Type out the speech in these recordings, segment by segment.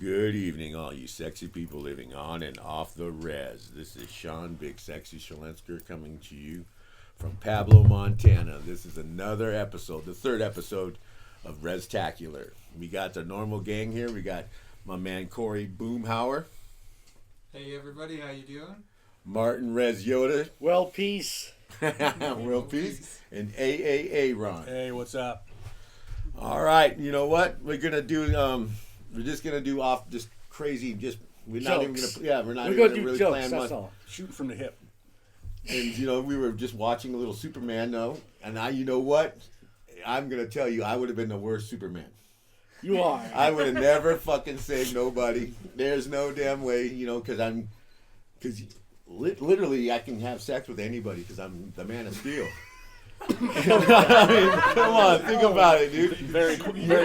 Good evening, all you sexy people living on and off the res. This is Sean Big Sexy Shalensker coming to you from Pablo, Montana. This is another episode, the third episode of Reztakular. We got the normal gang here. We got my man Corey Boomhauer. Hey everybody, how you doing? Martin Rez Yoda. Well, peace. Well, peace. And AAA Ron. Hey, what's up? All right, you know what? We're gonna do. We're just gonna do off just crazy. Just we're not even gonna. Yeah, we're not even gonna really jokes, plan that's one. all. Shoot from the hip. And you know, we were just watching a little Superman though, and you know what? I'm gonna tell you, I would have been the worst Superman. You are. I would have never fucking saved nobody. There's no damn way, you know, because literally I can have sex with anybody because I'm the Man of Steel. I mean, come on, think about it, dude. Very quickly. You know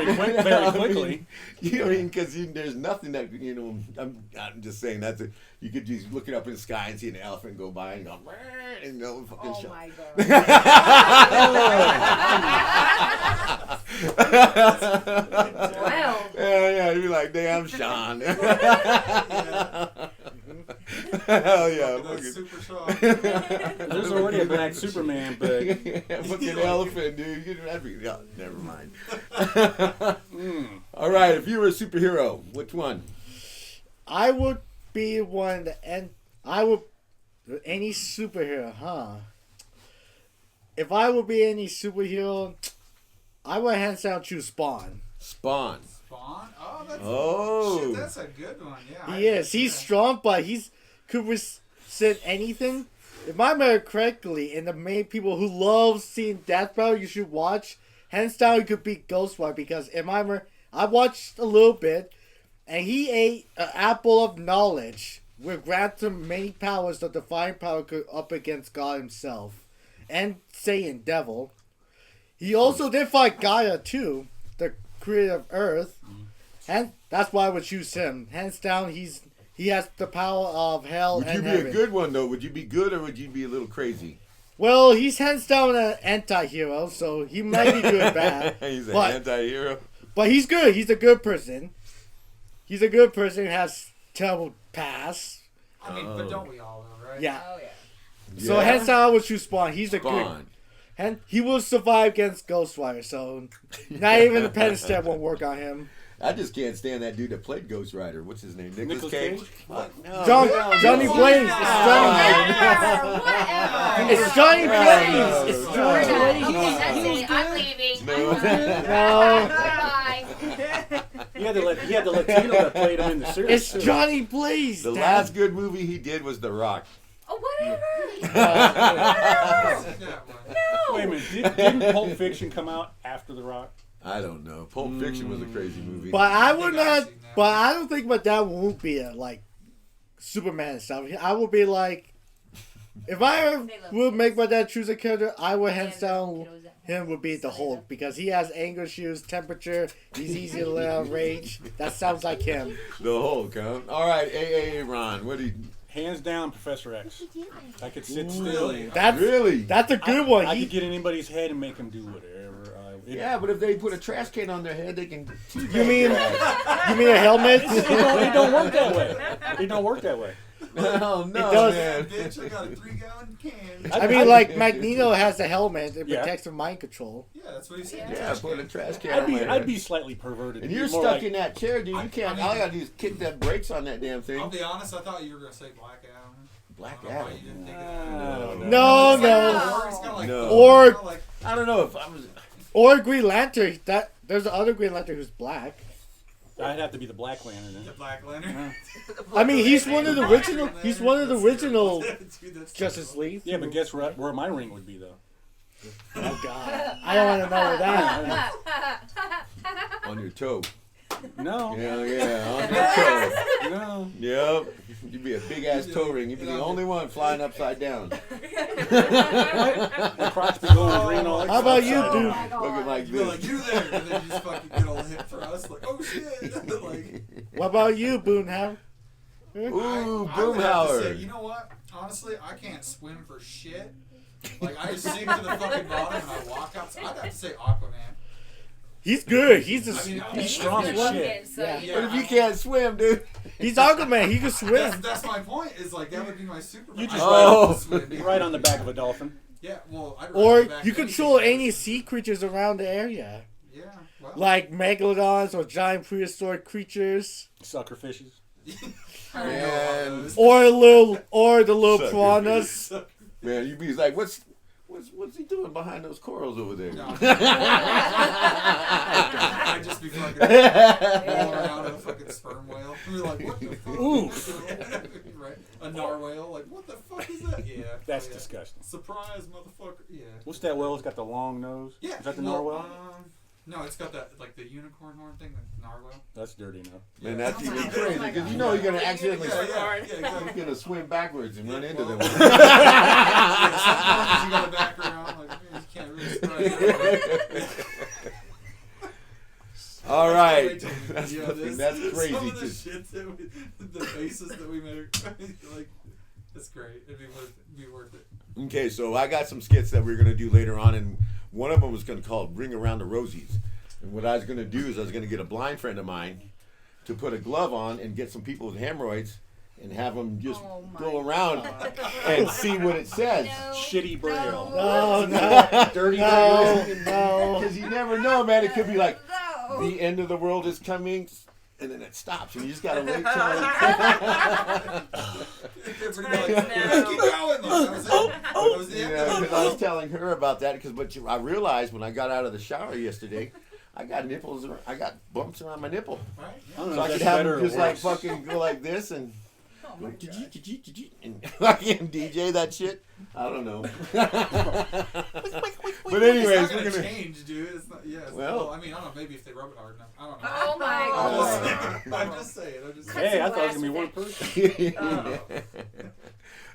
what I mean? Because there's nothing that, you know, I'm just saying that's it. You could just look it up in the sky and see an elephant go by and go, and you know, fucking Oh shot. my god. Wow. Yeah, you'd be like, damn, Sean. Hell yeah. That's super Sean. There's already a black Superman, but Fucking elephant, dude. Never mind. All right, if you were a superhero, which one? I would be one, and I would any superhero, huh? If I would be any superhero, I would hands down choose Spawn. Spawn. Spawn? Oh. Shit, that's a good one. Yeah. He is. He's strong, but he's could resist anything. If I remember correctly, and the main people who love seeing Death Battle, you should watch. Hands down, he could beat Ghost Rider because if I remember, I watched a little bit, and he ate an apple of knowledge, which granted him many powers that divine power could up against God himself, and Satan, devil. He also did fight Gaia too, the creator of Earth, and that's why I would choose him. Hands down, he has the power of hell Would and you be heaven. a good one, though? Would you be good or would you be a little crazy? Well, he's hands down an anti-hero, so he might be good or bad. He's an but, anti-hero. But he's good. He's a good person. He's a good person who has terrible past. I mean, but don't we all though, right? Yeah. Oh yeah. So hands down, I would choose Spawn. He's a good. Spawn. And he will survive against Ghost Rider, so not even the pen step won't work on him. I just can't stand that dude that played Ghost Rider. What's his name? Nicolas Cage? Fuck, no, Johnny no. Blaze. Whatever. It's Johnny No, Blaze. no, It's no. Johnny Okay, Blaze. that's it. I'm leaving. No. Bye. he had the Latino that played him in the series. It's too. Johnny Blaze. The Dad. last good movie he did was The Rock. Oh, whatever. That one. Wait a minute, didn't Pulp Fiction come out after The Rock? I don't know. Pulp Fiction was a crazy movie. But I would think I've not. seen that. But I don't think my dad won't be a like Superman and stuff. I would be like, if I would make my dad choose a character, I would hands down him would be the Hulk because he has anger issues, temperature. He's easy to let out rage. That sounds like him. The Hulk, huh? All right, AAA Ron. What do you... Hands down, Professor X. I could sit still. Really? That's Really? That's a good one. I He- could get in anybody's head and make them do whatever. Yeah, but if they put a trash can on their head, they can... you mean a helmet? It don't work that way. It don't work that way. Oh, no, It does. man. Bitch, I got a 3-gallon can. I mean, like Magneto has a helmet. It Yeah. protects from mind control. Yeah, that's what he said. Yeah, put a trash can on my head. I'd be slightly perverted. And you're More stuck like- in that chair, dude. You can't... All I gotta do is kick that brakes on that damn I'll thing. be honest, I thought you were going to say Black Adam. Black I don't know why Adam. you didn't think of that. No, It's no. He's kinda like, No. Or- you know, like, I don't know if I was... Or Green Lantern. There's the other Green Lantern who's black. I'd have to be the Black Lantern the then. Black Lantern. I mean, he's one of the original. He's one of the original Dude, that's Justice terrible. League. Yeah, but guess where my ring would be though? Oh God, I don't want to know that. On your toe. No, Yeah, on your toe. no. Yep. You'd be a big-ass toe ring. You'd be the only one flying upside down. The crotch be going green all. How about you, Oh dude? my God. Looking like You'd be like, this. you there, and then you just fucking get all hit for us, like, oh shit. Like, What about you, Boonham? Ooh, I would have to Boomhauer. say, you know what? Honestly, I can't swim for shit. Like, I just sink to the fucking bottom and I walk out. So I'd have to say Aquaman. He's good. He's He's strong as shit. So Yeah. you But if know. you can't swim, dude. he's Aquaman. He can swim. That's my point. Is like that would be my super. You just right on the back of a dolphin. Yeah, well, I'd Or rather back you anything control else. any sea creatures around the area, Yeah, well, like megalodons or giant prehistoric creatures, Sucker fishes. I don't know all Man. those. or the little Sucker piranhas. Man, you'd be like, what's he doing behind those corals over there? No. I'd just be fucking rolling around in a fucking sperm whale. I'd be like, what the fuck? Ooh. Right? A narwhal. Like, what the fuck is that? Yeah. That's yeah. disgusting. Surprise, motherfucker. Yeah. What's that whale? It's got the long nose. Yeah. Is that the well, narwhal? No, it's got that, like, the unicorn horn thing, the narwhal. That's dirty enough. Man, that's Oh even my God. crazy Oh my because God. you know you're gonna accidentally. Yeah, You're exactly. gonna swim backwards and run into them. Yeah, sometimes you gotta back around, like, man, you can't really strike. All right, That's that's crazy. Some of the Just- shit that the faces that we made, like, that's great. It'd be worth it. Okay, so I got some skits that we're gonna do later on, and one of them was gonna call "Ring Around the Rosies." And what I was gonna do is I was gonna get a blind friend of mine to put a glove on and get some people with hemorrhoids and have them just Oh my go around God. and see what it says. No. Shitty braille. No, no, Dirty no, braille. no. Because you never know, man. It could be like No. the end of the world is coming, and then it stops, and you just gotta wait till. Keep going. Like, that was it. That was the end of Because it. I was telling her about that. I realized when I got out of the shower yesterday, I got nipples. I got bumps around my nipple, Right? I don't know so I if could that's have better them or just like worse. fucking go like this and. Oh my Go, God. and fucking DJ that shit. I don't know. But It's anyways, not we're gonna gonna. change, dude. It's not. Yeah. Well- I mean, I don't know. Maybe if they rub it hard enough. I don't know. Oh my I'm God. just saying. I'm just Cut saying. Hey, I some thought it was glass gonna be one with person.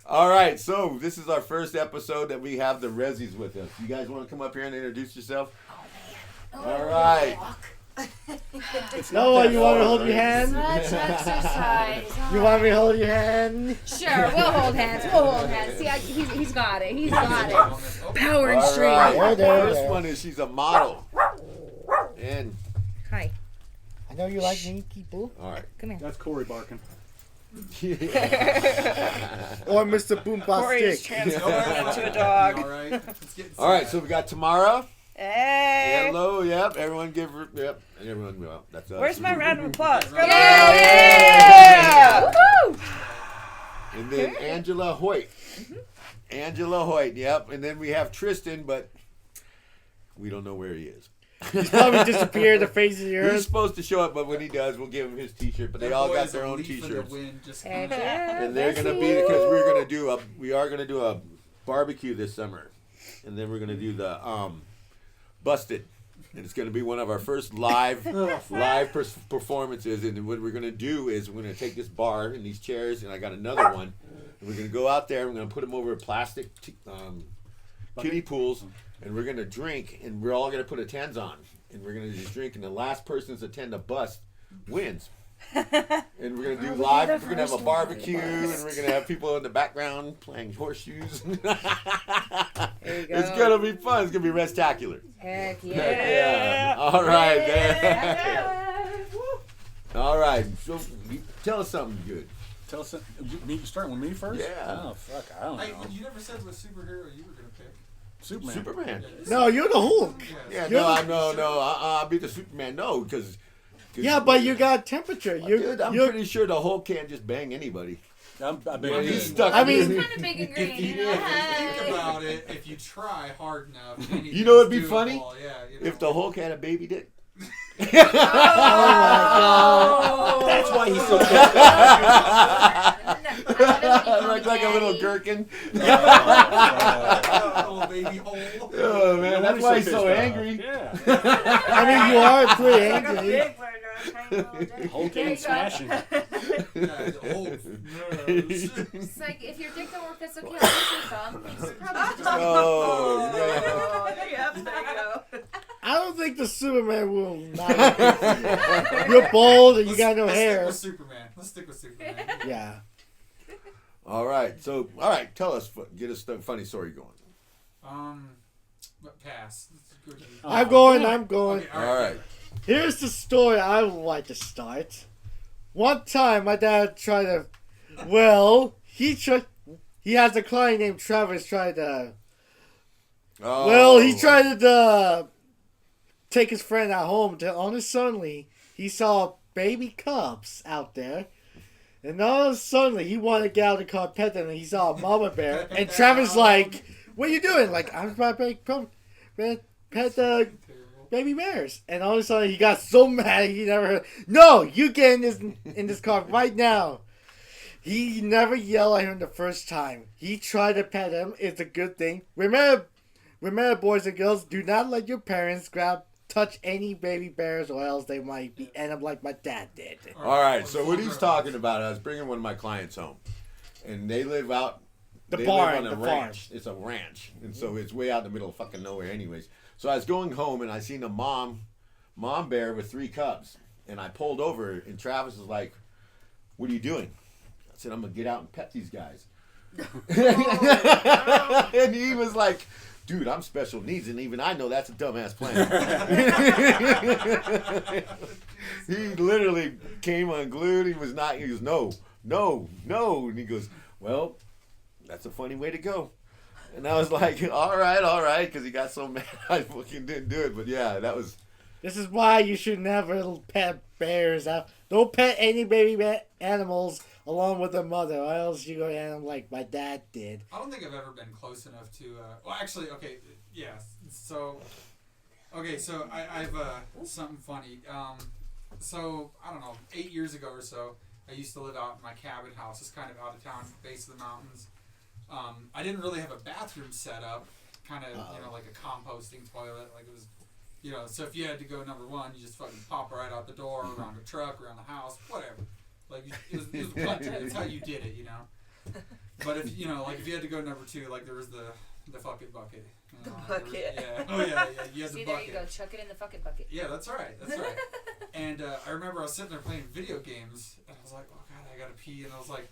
All right, so this is our first episode that we have the Rezzies with us. You guys want to come up here and introduce yourself? All right. No, you want me to hold your hand? Such exercise. You want me to hold your hand? Sure, we'll hold hands. We'll hold hands. See, he's got it. He's got it. Power and All strength. right. There, First there. one is she's a model. And Hi. I know you like me, people. all right. Come here. That's Corey barking. Or Mr. Boombastic. Into a dog. All right. It's getting All right, sad. so we got Tamara. Hey! Hello, yep. Everyone give her, yep. And everyone, well, that's us. Where's my round of applause? Come Yeah! on! Woohoo! And then Angela Hoyt. Angela Hoyt, yep. And then we have Tristan, but we don't know where he is. He's probably disappeared the face of the He's earth. supposed to show up, but when he does, we'll give him his T-shirt. But they That all boy got is their a own leaf in the T-shirts, wind, just Heck kinda- yeah. and they're gonna be because we are gonna do a barbecue this summer, and then we're gonna do the Busted, and it's gonna be one of our first live performances. And what we're gonna do is we're gonna take this bar and these chairs, and I got another one, and we're gonna go out there. We're gonna put them over plastic kiddie pools, and we're gonna drink, and we're all gonna put a tens on, and we're gonna just drink, and the last person to attend the bust wins. And we're gonna do live. We're gonna have a barbecue, and we're gonna have people in the background playing horseshoes. There you go. It's gonna be fun. It's gonna be Reztakular. Heck yeah. Yeah. All right, there. All right. So tell us something good. Tell us, you starting with me first? Yeah. Oh fuck, I don't Hey, know. you never said what superhero you were gonna pick. Superman. Superman. No, you're the Hulk. Yeah. You're No. I'll be the Superman. No, because. Yeah, but you got temperature. Dude, I'm you're pretty sure the Hulk can't just bang anybody. I've Yeah, been He's stuck. I mean- He's kind of big and green. If you think about it, if you try hard enough, You know what'd be anything's funny? doable. Yeah, you know. If the Hulk had a baby dick. oh my god. That's why he's so Look like a little gherkin. little baby hole. Oh man, that's why he's so angry. Yeah. I mean, you are pretty Like a angry. big bird or a tiny little dick. Hulk There you ain't go. smashing. Yeah, the Hulk. It's like, if your dick don't work, that's okay. I'll use your thumb. It's probably just Oh, man. Oh, yep, there you go. I don't think the Superman will not. You're bald and you got no Let's hair. stick with Superman. Yeah. All right, tell us, get us a funny story going. But pass. Go ahead. I'm going. Okay, All right. Here's the story I would like to start. One time, my dad tried to. Well, he has a client named Travis tried to. Oh. Well, he tried to take his friend at home. On his suddenly, he saw baby cubs out there. And all of a sudden, he wanted to get out of the car, pet them, and he saw a mama bear. And Travis like, "What are you doing?" Like, "I'm about to pet the baby bears." And all of a sudden, he got so mad he never heard. "No, you get in this car right now." He never yelled at him the first time. He tried to pet him. It's a good thing. Remember, boys and girls, do not let your parents touch any baby bears, or else they might end up like my dad did. All right, so what he's talking about, I was bringing one of my clients home, and they live out. The they barn, live on a the ranch. It's a ranch, and so it's way out in the middle of fucking nowhere, anyways. So I was going home, and I seen a mom bear with 3 cubs, and I pulled over, and Travis was like, "What are you doing?" I said, "I'm gonna get out and pet these guys." And he was like, "Dude, I'm special needs, and even I know that's a dumbass plan." He literally came unglued. He goes, "No," and he goes, "Well, that's a funny way to go." And I was like, all right, because he got so mad I fucking didn't do it. But yeah, that was. This is why you should never pet bears out. Don't pet any baby animals along with their mother, or else you go to them like my dad did. I don't think I've ever been close enough to. Well, actually, okay, yeah. So I've something funny. So I don't know, 8 years ago or so, I used to live out in my cabin house. It's kind of out of town, base of the mountains. I didn't really have a bathroom set up, kind of like a composting toilet, like it was. So if you had to go number 1, you just fucking pop right out the door, around the truck, around the house, whatever. Like it was country. That's how you did it, But if if you had to go number 2, like there was the fucking bucket. The bucket. Yeah. Oh yeah. You had See, the there bucket. you go. Chuck it in the fucking bucket. Yeah, that's right. And I remember I was sitting there playing video games, and I was like, "Oh God, I gotta pee," and I was like,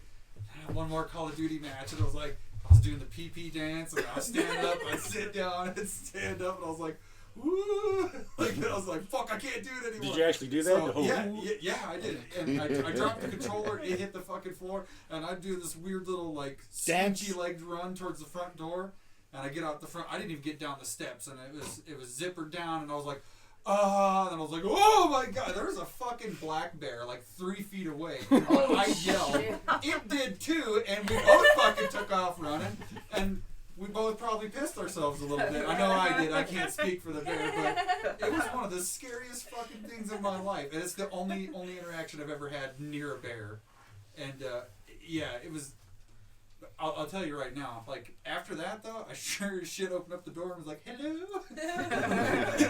"One more Call of Duty match," and I was like, I was doing the pee dance, and I was stand up, I'd sit down, and stand up, and I was like. Woo! Like I was like, "Fuck! I can't do it anymore." Did you actually do that? So, yeah, I did it. And I dropped the controller, it hit the fucking floor, and I'd do this weird little squeaky legged run towards the front door, and I get out the front. I didn't even get down the steps, and it was zippered down, and I was like, and I was like, "Oh my God!" There was a fucking black bear 3 feet away. I yelled. It did too, and we both fucking took off running, and. We both probably pissed ourselves a little bit. I know I did. I can't speak for the bear, but it was one of the scariest fucking things in my life. And it's the only interaction I've ever had near a bear. And it was. I'll tell you right now. After that though, I sure as shit opened up the door and was like, "Hello."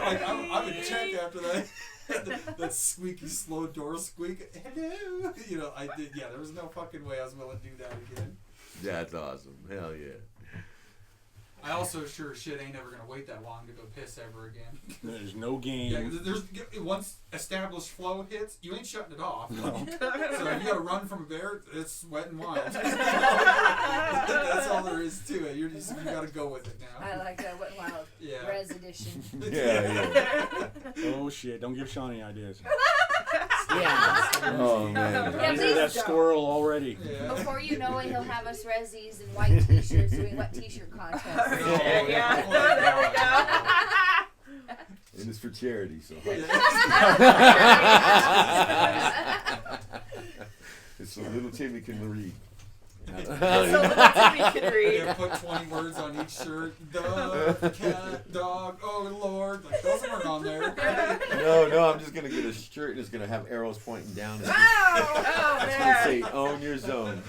I would check after that. That squeaky slow door squeak. "Hello." I did. Yeah, there was no fucking way I was willing to do that again. That's awesome. Hell yeah. I also sure as shit ain't ever gonna wait that long to go piss ever again. There's no game. Yeah, there's once established flow hits, you ain't shutting it off. No. So if you gotta run from a bear, it's wet and wild. That's all there is to it. You gotta go with it now. I like that Wet n Wild. Yeah. Res edition. Yeah. Oh shit! Don't give Sean any ideas. Yeah. Oh man. Yeah, He's that please squirrel already. Yeah. Before you know it, he'll have us Rezzies in white t-shirts doing wet t-shirt contests. There we go. It is for charity, so. It's so little Timmy can read. So let's we can read. Yeah, put 20 words on each shirt. Dog, cat, dog, oh Lord. Those weren't on there. No, I'm just gonna get a shirt and it's gonna have arrows pointing down. And Oh it's gonna man. say "Own your zone."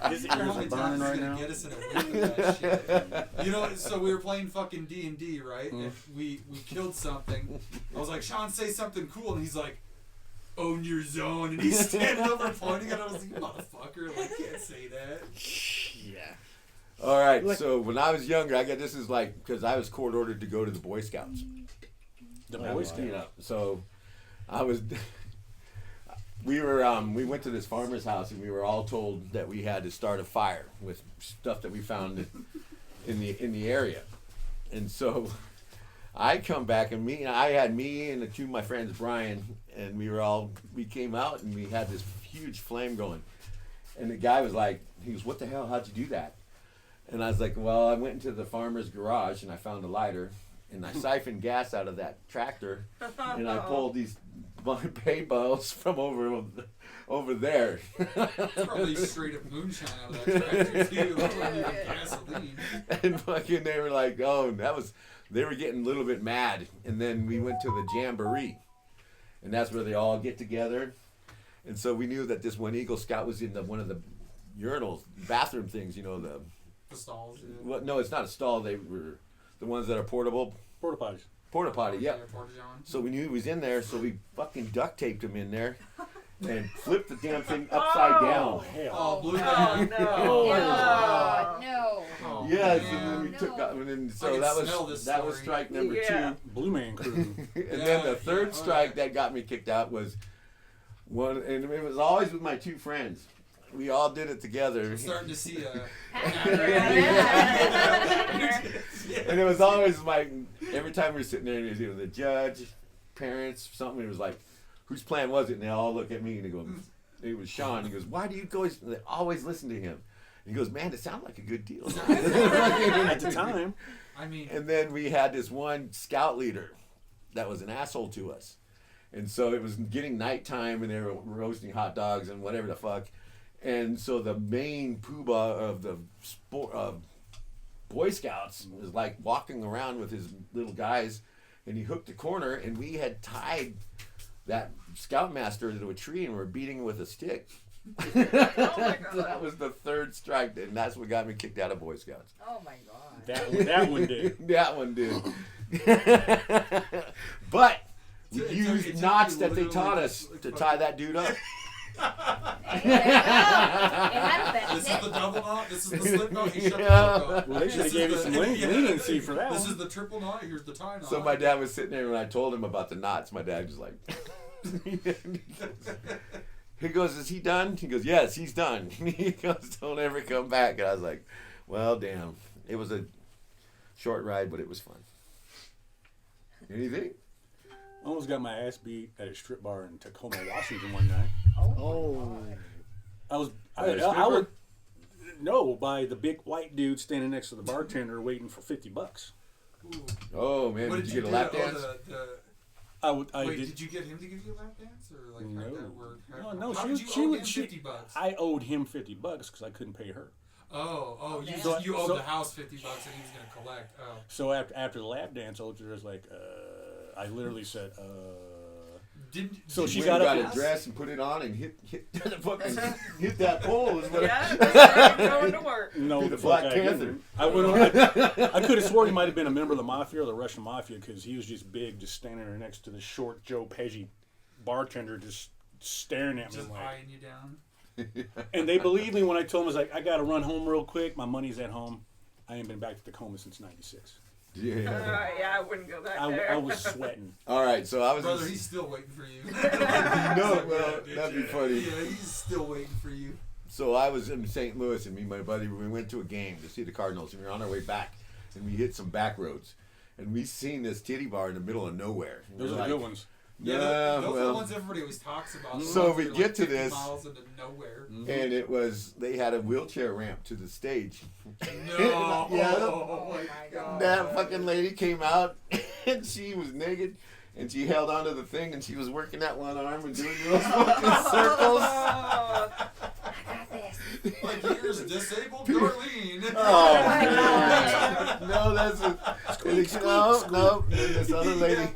His ears are burning right now. Get us in a whip with that shit. So we were playing fucking D&D, right? And we killed something. I was like, "Sean, say something cool," and he's like, "Own your zone," and he's standing over pointing, and I was like, "You motherfucker, I can't say that." Yeah. All right, so when I was younger, this is because I was court ordered to go to the Boy Scouts. The Boy Scouts. So I was. we went to this farmer's house and we were all told that we had to start a fire with stuff that we found in the area, and so I come back and I had me and two of my friends, Brian, and we came out and we had this huge flame going, and the guy was like, he goes, "What the hell? How'd you do that?" And I was like, "Well, I went into the farmer's garage and I found a lighter, and I siphoned gas out of that tractor, and I pulled these hay bales from over there." It's probably straight up moonshine out of that tractor too. Gasoline. And fucking, they were like, "Oh, they were getting a little bit mad." And then we went to the jamboree, and that's where they all get together. And so we knew that this one Eagle Scout was in one of the urinals, bathroom things, the stalls. Yeah. Well, no, it's not a stall. They were the ones that are portable. Porta potties. Porta potty, yeah. Porta john. So we knew he was in there, so we fucking duct taped him in there and flipped the damn thing upside down. Oh, blue Oh, man. no. No. Oh, Yes, man. and then we took out, and then I so can that smell was this strike number Yeah. Blue Man Crew. 2. And Yeah, then the third yeah, strike yeah. that got me kicked out was one, and it was always with my two friends. We all did it together. I'm starting to see a. And it was always like, every time we were sitting there, and it was the judge, parents, something, it was like, whose plan was it? And they all look at me and they go, it was Sean. He goes, "Why do you always listen to him?" And he goes, "Man, it sounded like a good deal." At the time. I mean, And then we had this one scout leader that was an asshole to us. And so it was getting nighttime and they were roasting hot dogs and whatever the fuck. And so the main poobah of the Boy Scouts was like walking around with his little guys, and he hooked a corner, and we had tied that scoutmaster to a tree and were beating him with a stick. Oh my God. That was the third strike, and that's what got me kicked out of Boy Scouts. Oh my God. That one did. That one did. But we It took used you knots that they literally taught us to tie that dude up. Hey, there you go. It had a this is the benefit. double knot. This is the slip knot. You shut the Yeah. fuck up. Well, they should have This gave you is some the- leniency for that This one. is the triple knot. Here's the tie knot. So my dad was sitting there when I told him about the knots. My dad was like, he goes, "Is he done?" He goes, "Yes, he's done." He goes, "Don't ever come back." And I was like, well, damn. It was a short ride, but it was fun. Anything? I almost got my ass beat at a strip bar in Tacoma, Washington one night. Oh. I was By a I stripper? would no by the big white dude standing next to the bartender waiting for $50. Ooh. Oh, man, What did you get a do? lap Oh, dance? Wait, did did you get him to give you a lap dance, or like how did that work? No, How she did was- you she owe was- him she- $50? I owed him $50 because I couldn't pay her. Oh, you So- you owed so- the house $50 and he was gonna collect. Oh, So after the lap dance, Ultra was like, I literally said, didn't. So did she you Went got and up- got a dress and put it on and hit the fucking hit that pole. Is what Yeah, that's right, going to work. no, Be the the Black fuck Panther. I could have sworn he might have been a member of the mafia or the Russian mafia because he was just big, just standing there next to the short Joe Pesci bartender, just staring at me Just like. eyeing you down. And they believed me when I told them, I was like, I got to run home real quick. My money's at home. I ain't been back to Tacoma since '96. Yeah. Yeah, I wouldn't go back I there. was sweating. All right, so I was. Brother, he's still waiting for you. No, well, that'd be funny. Yeah, he's still waiting for you. So I was in St. Louis, and me and my buddy, we went to a game to see the Cardinals, and we were on our way back, and we hit some back roads, and we seen this titty bar in the middle of nowhere. And Those we're are the like, good ones. Yeah, Yeah, those are well. the ones everybody always talks about. The So ones we that are get to 50 this. miles into nowhere. And it was, they had a wheelchair ramp to the stage. No. Yeah. Oh my my god. That fucking lady came out, and she was naked, and she held onto the thing, and she was working that one arm and doing those fucking circles. Oh, I got this. Like, here's disabled Darlene. Oh, God. man. No, that's a... No. And this other lady... Yeah,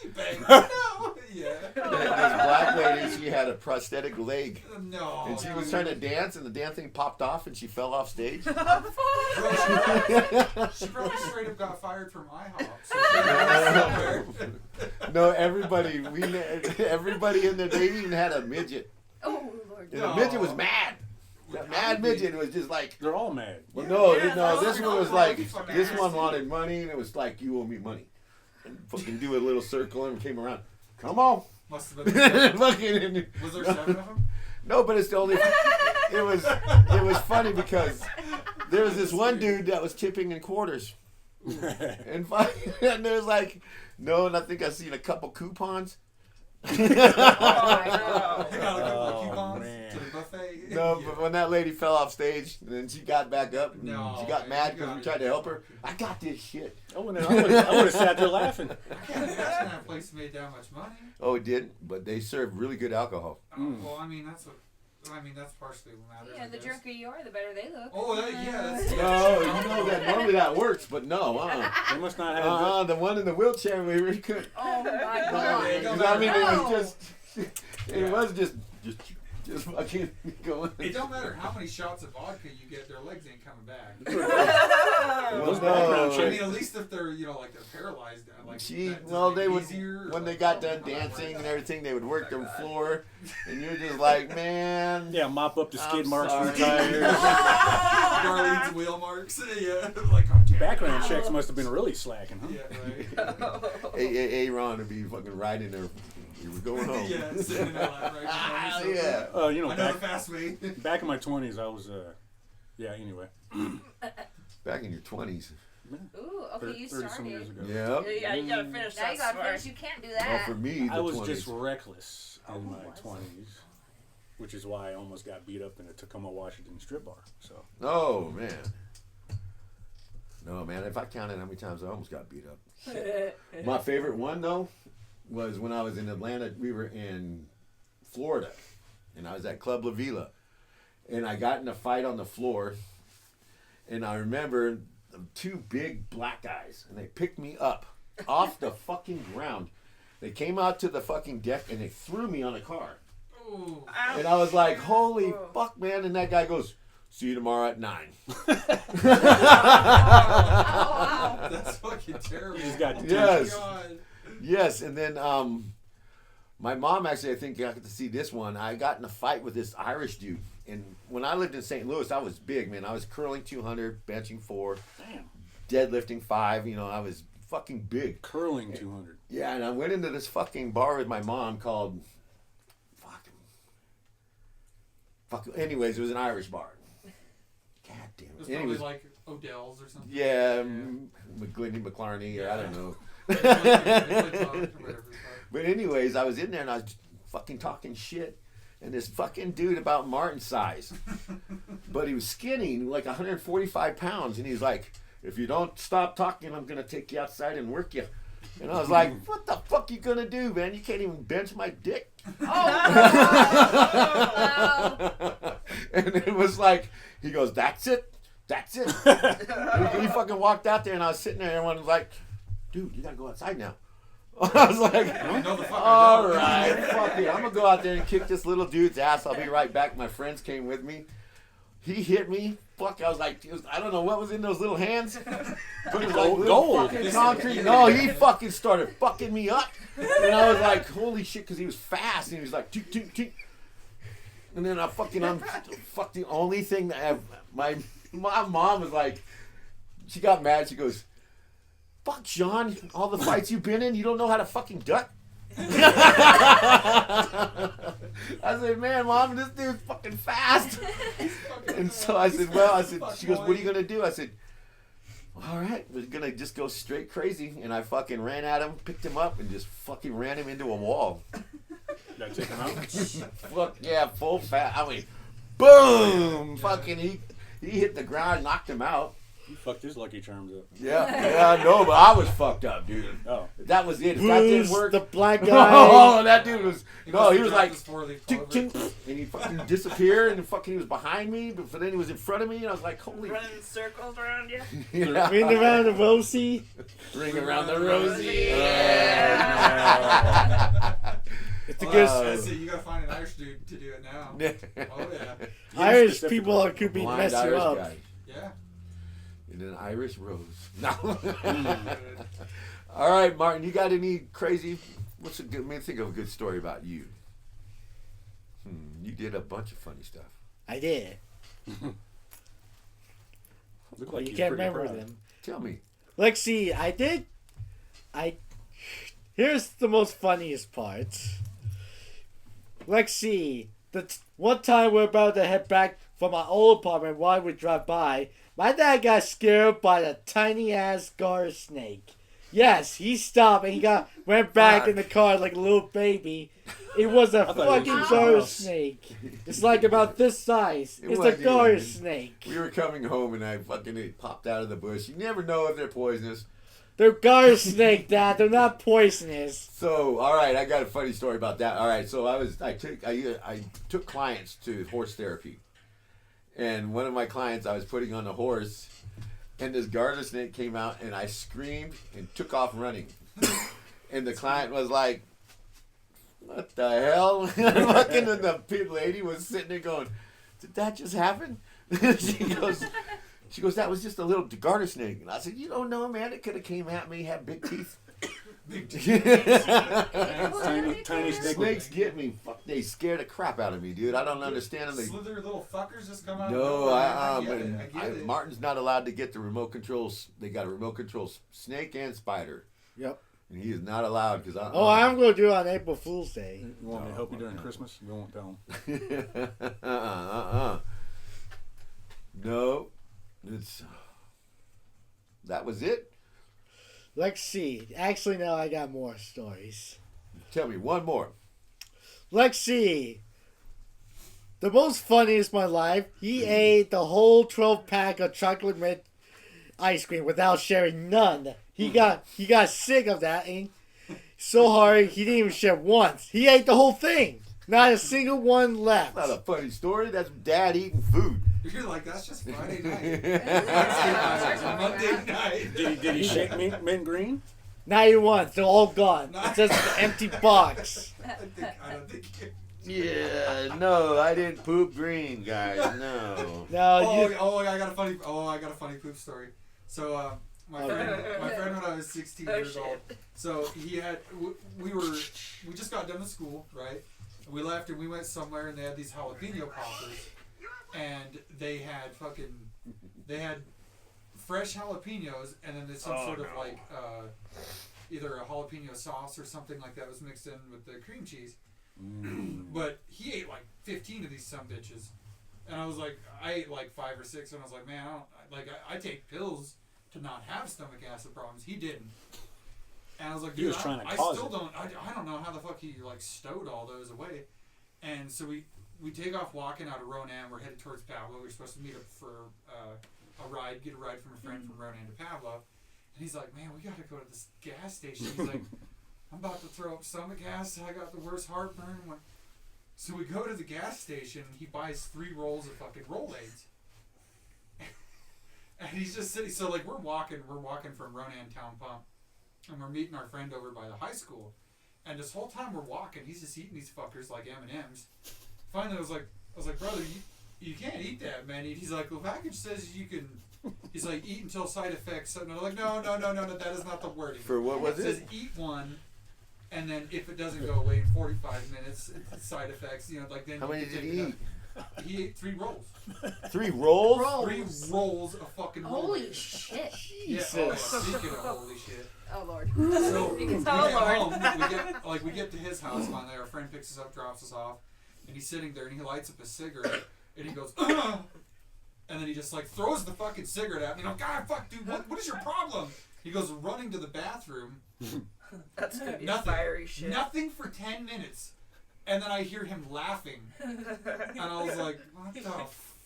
we bang. No. Yeah. This black lady, she had a prosthetic leg. No. And she was trying to dance, and the damn thing popped off, and she fell off stage. Bro, she probably straight up got fired from IHOP. So she was somewhere. No, everybody in there, they even had a midget. Oh, Lord. And the midget was mad. That mad midget was just like... They're all mad. Well, no, Yeah, no, this one was like, fucking this one nasty. wanted money, and it was like, you owe me money. And fucking do a little circle and came around. Come on. Must have been. Fucking. Was there 7 of them? No, but it's the only. It was funny because there was this one dude that was tipping in quarters, and there's like, no, and I think I seen a couple coupons. Oh, You got a couple of coupons man. to the buffet. No, Yeah. but when that lady fell off stage, and then she got back up, and No, she got man, mad you because got we it. tried to help her. I got this shit. I would have sat there laughing. I can't imagine that place made that much money. Oh, it did, but they served really good alcohol. Well, I mean that's partially what matters. Yeah, I the guess. drunker you are, the better they look. Oh, that's No, you know that normally that works, but no. They must not have. The one in the wheelchair, we really couldn't. Oh my Yeah, god. it don't I mean, it No. was just, just fucking going. It don't matter how many shots of vodka you get, their legs ain't coming back. Those background I checks. mean, at least if they're like they're paralyzed, like that, does it They make it would easier, when or, they like, got done how that dancing works? and everything, they would work the floor, and you're just like, man. Yeah, mop up the skid I'm marks from the sorry. tires. Darlene's wheel marks. Yeah, like oh, damn. Background checks must have been really slacking, huh? Yeah, right. Aaron would be fucking riding there. You were going home. Yeah, sitting in that lap right Ah, behind me, so- yeah. You know, I know the back, fast way. back in my 20s, I was, yeah, anyway. Back in your 20s. Ooh, okay, you 30 some years started. ago. Yep. Yeah, you gotta finish Now that you gotta story. finish. You can't do Well, that. for me, the I was 20s. just reckless in Oh, my was it? 20s, which is why I almost got beat up in a Tacoma, Washington strip bar. So Oh man. No man, if I counted how many times I almost got beat up. My favorite one though was when I was in Atlanta. We were in Florida, and I was at Club La Vila, and I got in a fight on the floor, and I remember two big black guys, and they picked me up off the fucking ground. They came out to the fucking deck and they threw me on a car, Ooh. and I was like, "Holy fuck, man!" And that guy goes, "See you tomorrow at 9." Oh, That's fucking terrible. you just got Oh my Yes. God. Yes, and then my mom actually, I think I got to see this one. I got in a fight with this Irish dude, and when I lived in St. Louis, I was big, man. I was curling 200, benching 4, damn, deadlifting 5. You know, I was fucking big. curling 200. Yeah, and I went into this fucking bar with my mom called anyways, it was an Irish bar. God damn It was it. probably Anyways, like Odell's or something. yeah, McGlinny, McClarney, or I don't know. Whatever. But anyways, I was in there and I was fucking talking shit. And this fucking dude about Martin's size. But he was skinny, like 145 pounds. And he's like, if you don't stop talking, I'm going to take you outside and work you. And I was like, what the fuck you going to do, man? You can't even bench my dick. And it was like, he goes, that's it. That's it. He fucking walked out there and I was sitting there and everyone was like, dude, you got to go outside now. I was like, No, the fuck I all don't. right, fuck it. I'm going to go out there and kick this little dude's ass. I'll be right back. My friends came with me. He hit me. Fuck, I was like, I don't know what was in those little hands. But it was like little Gold. fucking concrete. No, he fucking started fucking me up. And I was like, holy shit, because he was fast. And he was like, toot, toot, toot. And then I'm the only thing that my mom was like, she got mad. She goes, fuck, Sean, all the fights you've been in, you don't know how to fucking duck? I said, man, Mom, this dude's fucking fast. And so I said, she goes, what are you going to do? I said, all right, we're going to just go straight crazy. And I fucking ran at him, picked him up, and just fucking ran him into a wall. Got to take him out. Fuck, yeah, full fat. I mean, boom! Fucking, he hit the ground, knocked him out. You fucked his Lucky Charms up. Yeah, I know, but I was fucked up, dude. Oh. That was it. If that didn't Bruce, work, the black guy. oh, that dude was He was like, this 4-leaf tink, clover. tink, and he fucking disappeared, and fucking he was behind me, but then he was in front of me, and I was like, holy, Running in circles around you. yeah. Ring around the rosy. Ring around the rosy. It's a good. That's it. You gotta find an Irish dude to do it now. Oh yeah. Irish specifically. people could be Blind mess you Irish up. guy. Yeah. And an Irish rose. No. Good. All right, Martin, you got any crazy? What's a good? I mean, think of a good story about you. You did a bunch of funny stuff. I did. Look Well, like you he's can't pretty remember proud. them. Tell me. Let's see. Here's the most funniest part. Let's see. One time we're about to head back from my old apartment while we drive by, my dad got scared by a tiny ass garter snake. Yes, he stopped and went back in the car like a little baby. It was a fucking garter snake. It's like about this size. It's a garter snake. We were coming home and it popped out of the bush. You never know if they're poisonous. They're garter snake, Dad. They're not poisonous. So, all right, I got a funny story about that. All right, so I took clients to horse therapy, and one of my clients I was putting on the horse, and this garter snake came out, and I screamed and took off running, and the client was like, "What the hell?" Fucking, and the lady was sitting there going, "Did that just happen?" She goes, "That was just a little garter snake." And I said, "You don't know, man. It could have came at me, had big teeth." Big teeth. Tiny Snakes get me. Fuck, they scare the crap out of me, dude. I don't understand them. Slither little fuckers just come out. No, I get it. Martin's not allowed to get the remote controls. They got a remote control snake and spider. Yep. And he is not allowed because I'm going to do it on April Fool's Day. You want me to help you during Christmas? We won't tell them. No. That was it? Let's see. Actually, no, I got more stories. Tell me one more. Let's see. The most funniest in my life, he ate the whole 12-pack of chocolate mint ice cream without sharing none. He got sick of that, and so hard he didn't even share once. He ate the whole thing. Not a single one left. That's not a funny story. That's Dad eating food. You're like, that's just Friday night. Monday night. Did he shake mint green? Not even once. They're all gone. It's just an empty box. I don't think Yeah, no, I didn't poop green, guys. No. I got a funny poop story. So my friend when I was 16 years old. So we just got done with school, right? We left and we went somewhere and they had these jalapeno poppers, and they had fresh jalapenos, and then there's some sort of like either a jalapeno sauce or something like that was mixed in with the cream cheese. But he ate like 15 of these sumbitches, and I was like, I ate like 5 or 6, and I was like, man, I take pills to not have stomach acid problems. He didn't. And I was like, dude, I don't know how the fuck he like stowed all those away. And so we take off walking out of Ronan. We're headed towards Pablo. We were supposed to meet up for get a ride from a friend from Ronan to Pablo. And he's like, man, we got to go to this gas station. He's like, I'm about to throw up stomach acid. I got the worst heartburn. So we go to the gas station, and he buys 3 rolls of fucking Rolaids. And he's just sitting. So like we're walking from Ronan Town Pump. And we're meeting our friend over by the high school. And this whole time we're walking, he's just eating these fuckers like M&Ms. Finally, I was like, brother, you can't eat that many. He's like, the package says you can. He's like, eat until side effects. And I'm like, no, that is not the wording. For what was it? It says eat one, and then if it doesn't go away in 45 minutes, it's side effects. You know, like then. How many did he eat? He ate 3 rolls. 3 rolls? 3 rolls of fucking rolls. Holy shit. Yeah, speaking of holy shit. Oh, Lord. So we get Lord. home, we get to his house finally. Our friend picks us up, drops us off, and he's sitting there and he lights up a cigarette and he goes, ugh! And then he just like throws the fucking cigarette at me. And I'm like, God, fuck, dude, what is your problem? He goes running to the bathroom. That's gonna be Nothing. fiery shit. Nothing for 10 minutes. And then I hear him laughing. And I was like, what the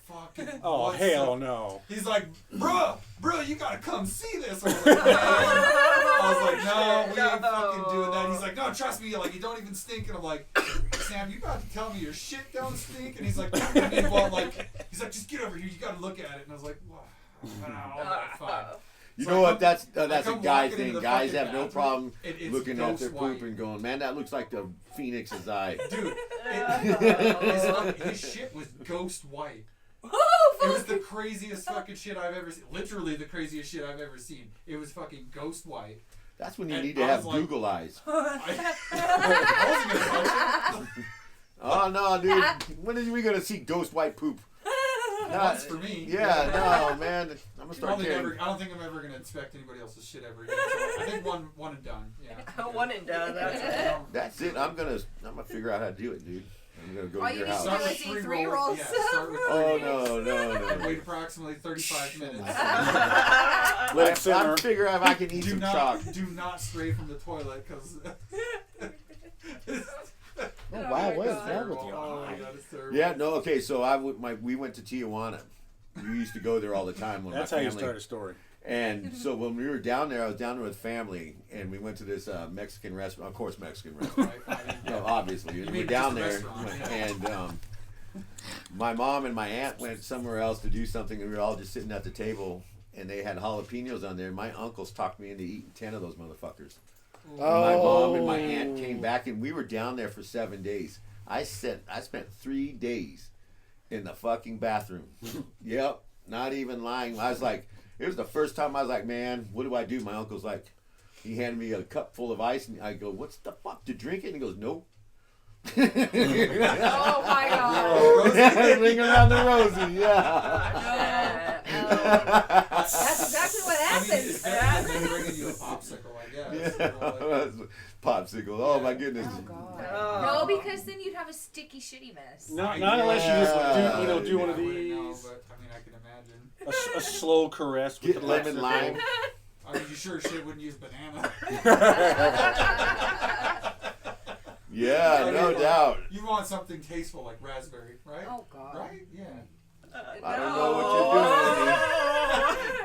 fucking... Oh, hell no. He's like, bro, you gotta come see this. I was like, no, we ain't fucking doing that. He's like, no, trust me, like, you don't even stink. And I'm like, Sam, you about to tell me your shit don't stink? And he's like, just get over here, you gotta look at it. And I was like, wow, all right, fine. You So know what? That's a come guy walking into thing. the Guys fucking have no bathroom. problem It's looking at their ghost poop white. and going, man, that looks like the phoenix's eye. Dude, his shit was ghost white. Oh, It was the craziest fucking shit I've ever seen. Literally the craziest shit I've ever seen. It was fucking ghost white. That's when you And need to I have was like- Google eyes. I wasn't gonna touch it. Oh, no, dude. When are we going to see ghost white poop? Once for me. Yeah, no, man. I'm going to start Probably carrying. never. I don't think I'm ever gonna inspect anybody else's shit ever again. So I think one and done. Yeah. one and done. That's it. That's it. I'm gonna figure out how to do it, dude. I'm gonna go All to you your need to house. do Start with is eat 3 3 rolls. rolls. Yeah, start with 3 Oh rolls. no. Wait approximately 35 minutes. Let's figure out if I can eat do some not chalk. do not stray from the toilet because. Oh, wow, what is God. wrong with you? Oh my God, it's terrible. Yeah, no, okay. So we went to Tijuana. We used to go there all the time when That's my how you family. start a story. And so when we were down there, I was down there with family, and we went to this Mexican restaurant. Of course, Mexican restaurant. Right, I mean, No, obviously, You and mean we're down just a there, restaurant, yeah. and my mom and my aunt went somewhere else to do something, and we were all just sitting at the table, and they had jalapenos on there. My uncles talked me into eating 10 of those motherfuckers. And my mom and my aunt came back, and we were down there for 7 days. I spent 3 days in the fucking bathroom. Yep, not even lying. I was like, it was the first time I was like, man, what do I do? My uncle's like, he handed me a cup full of ice, and I go, what's the fuck to drink it? And he goes, nope. Oh my God. Ring around the rosy, yeah. That's exactly what I mean, happens. it's better than bringing you a popsicle, I guess. Yeah. You know, like- Popsicle. Oh my goodness. Oh God. Oh. No, because then you'd have a sticky shitty mess. Not unless you just do one of I wouldn't know, these. but I mean, I can imagine. A slow caress with Get the lemon popsicle. lime. I mean, you sure shit wouldn't use banana. Yeah, no doubt. You want something tasteful like raspberry, right? Oh God. Right? Yeah. I don't know what you're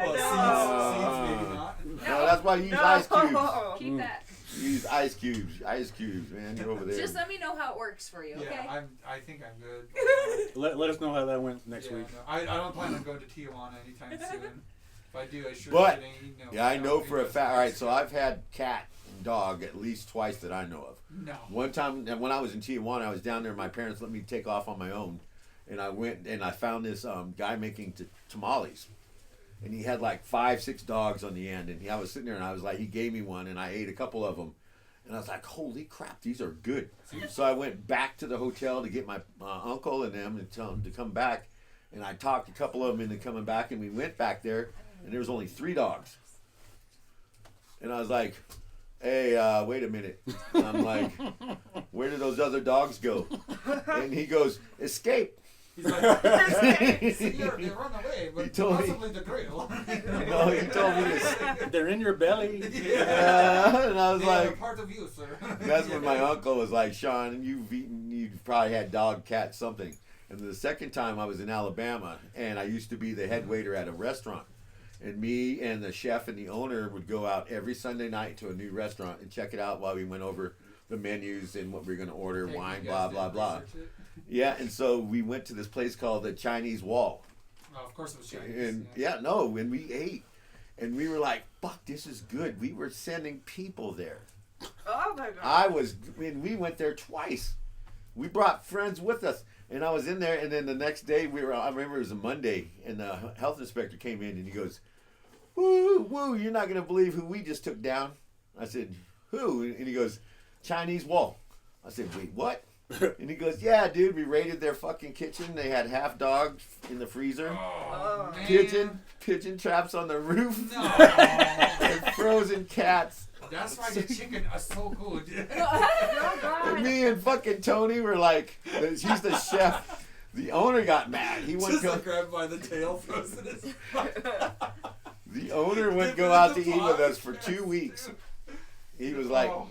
doing, Well, seeds maybe not. Andy. No, that's why you use ice cubes. Keep that. You use ice cubes. Ice cubes, man. You're over there. Just let me know how it works for you, okay? Yeah, I think I'm good. Let us know how that went next Yeah, week. no, I don't plan on going to Tijuana anytime soon. If I do, I sure But, should ain't, you know, Yeah, I know for a because fact. All right, so I've had cat and dog at least twice that I know of. No. One time, and when I was in Tijuana, I was down there. My parents let me take off on my own, and I went and I found this guy making tamales, and he had like 5-6 dogs on the end. And I was sitting there, and I was like, he gave me one, and I ate a couple of them, and I was like, holy crap, these are good. So I went back to the hotel to get my uncle and them and tell them to come back, and I talked a couple of them into coming back, and we went back there, and there was only 3 dogs, and I was like, hey, wait a minute. And I'm like, where did those other dogs go? And he goes, escape. He's like, they run away, He but told me- possibly the grill. No, he told me to. They're in your belly. And I was They are like, part of you, sir. that's when my uncle was like, Sean, you've probably had dog, cat, something. And the second time I was in Alabama, and I used to be the head waiter at a restaurant. And me and the chef and the owner would go out every Sunday night to a new restaurant and check it out while we went over the menus and what we were going to order, Okay, wine, you blah, guys blah, didn't blah. research it? Yeah, and so we went to this place called the Chinese Wall. Oh, of course it was Chinese. And when we ate, and we were like, fuck, this is good. We were sending people there. Oh my God. We went there twice. We brought friends with us. And I was in there, and then the next day I remember it was a Monday, and the health inspector came in, and he goes, woo, you're not going to believe who we just took down. I said, who? And he goes, Chinese Wall. I said, wait, what? And he goes, yeah, dude, we raided their fucking kitchen. They had half dogs in the freezer. Oh, man. Pigeon traps on the roof. No. And frozen cats. That's why the chicken is so good. Oh God. And me and fucking Tony were like, he's the chef. The owner got mad. He went Just go, like grabbed by the tail, frozen as fuck. the owner wouldn't go out to eat with us for 2 weeks. He was like, oh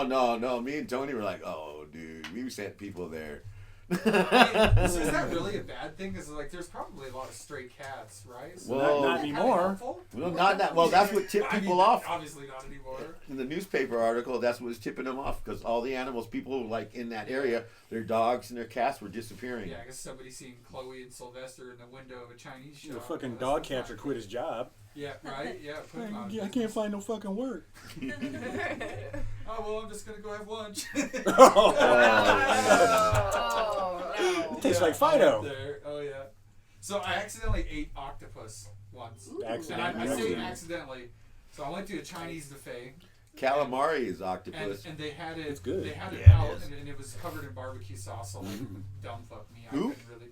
no. Me and Tony were like, oh dude, we sent people there. Is that really a bad thing? Because like, there's probably a lot of stray cats, right? So Well, not kinda anymore. helpful? Well, not that. Well, that's what tipped I mean, people off. Obviously not anymore. In the newspaper article, that's what was tipping them off because all the animals, people like in that area, their dogs and their cats were disappearing. Yeah, I guess somebody seen Chloe and Sylvester in the window of a Chinese shop. The fucking That's dog not catcher good. quit his job. Yeah, right? Yeah, put him out of I can't business. find no fucking work. Oh, well, I'm just going to go have lunch. Oh no. It tastes like I went Fido. there. Oh, yeah. So I accidentally ate octopus once. Accidentally. And I say accidentally. So I went to a Chinese buffet. Calamari is octopus. And they had it. It's good. They had it Yeah, it out, is. and it was covered in barbecue sauce. So like, dumb fuck me. Who? I couldn't really.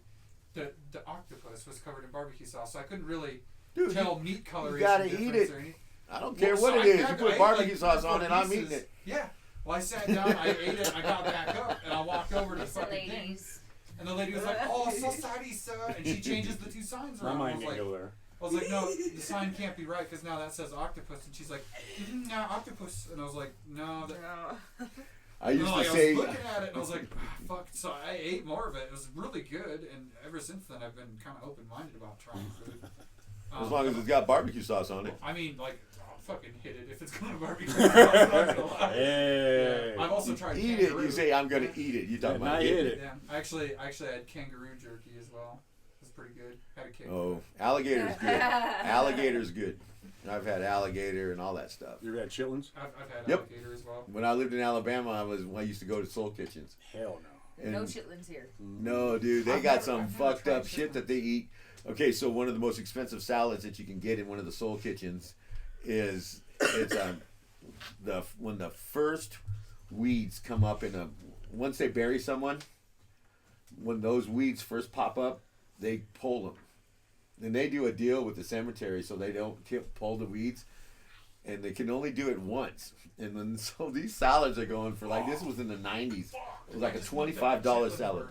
The octopus was covered in barbecue sauce, so I couldn't really Dude, tell meat coloration gotta eat difference it. or anything. I don't care Well, what so it I is. You grabbed- put I ate, barbecue like, sauce 3 or on 4 it, I'm pieces. eating it. Yeah, Well, I sat down, I ate it, I got back up, and I walked over to the Listen, fucking thing. ladies. And the lady was like, "Oh, so sorry, sir," and she changes the two signs My around. mind can't go there. I was like, "No, the sign can't be right because now that says octopus." And she's like, "No, octopus." And I was like, "No, that." No. I used No, to I say, was looking at it and I was like, "Fuck!" So I ate more of it. It was really good, and ever since then I've been kind of open-minded about trying food. as long as it's got barbecue sauce on it. I mean, like, I'll fucking hit it if it's going to barbecue sauce. I'm not gonna lie. Hey. Yeah. I've also tried Eat kangaroo. it. You say, I'm going to eat it. You talking Yeah, about not eat eat it. it. Yeah, I actually had kangaroo jerky as well. It was pretty good. Had a kick. Oh, alligator's good. Alligator's good. I've had alligator and all that stuff. You ever had chitlins? I've had Yep. alligator as well. When I lived in Alabama, I used to go to Soul Kitchens. Hell no. And No chitlins here. no, dude, they I've got never- some I've never fucked tried up shit that they eat. Okay, so one of the most expensive salads that you can get in one of the Soul Kitchens is when the first weeds come up once they bury someone, when those weeds first pop up, they pull them. And they do a deal with the cemetery so they don't pull the weeds, and they can only do it once. And then so these salads are going for this was in the 90s. It was like a $25 salad.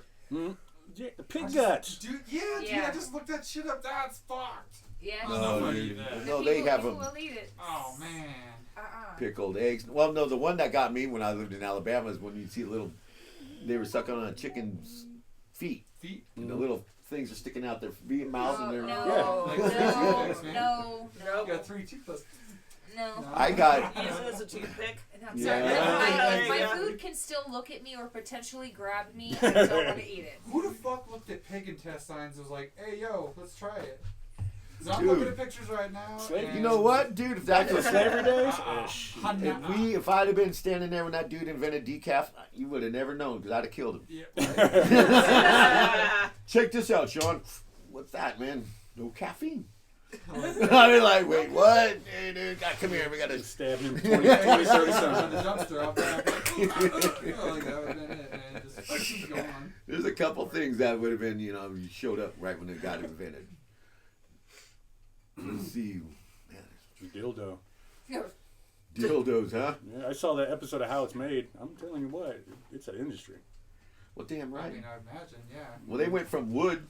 Yeah, the pig guts. Dude, dude, Yeah. I just looked that shit up. That's fucked. Yeah. No, No, nobody dude. eat that. No, they have people them will eat it. Oh man. pickled eggs. Well, no, the one that got me when I lived in Alabama is when you see they were sucking on a chicken's feet. Feet. And the little things are sticking out their mouths and their. No, Yeah. no, You no, got 3 toothpicks. no. I got. Use it as a toothpick. I'm Yeah. sorry. There If you my go. food can still look at me or potentially grab me, I don't want to eat it. Who the fuck looked at pig intestines and was like, "Hey, yo, let's try it"? 'Cause I'm Dude. looking at pictures right now. Slave- You know what, dude? If that was Slavery days? if I'd have been standing there when that dude invented decaf, you would have never known because I'd have killed him. Yeah, right. Check this out, Sean. What's that, man? No caffeine. I'd be like, wait, what? Hey, dude, come here. We got to. Stabbed him Yeah, 20, yeah, 20 30 yeah, cents. on the dumpster. I'll be like, that would have been it, man. Just keep going. There's a couple things that would have been, you showed up right when it got invented. Let's see. Man, Dildo. dildos, huh? Yeah, I saw that episode of How It's Made. I'm telling you what, it's an industry. Well, damn I right. mean, I imagine, yeah. Well, they went from wood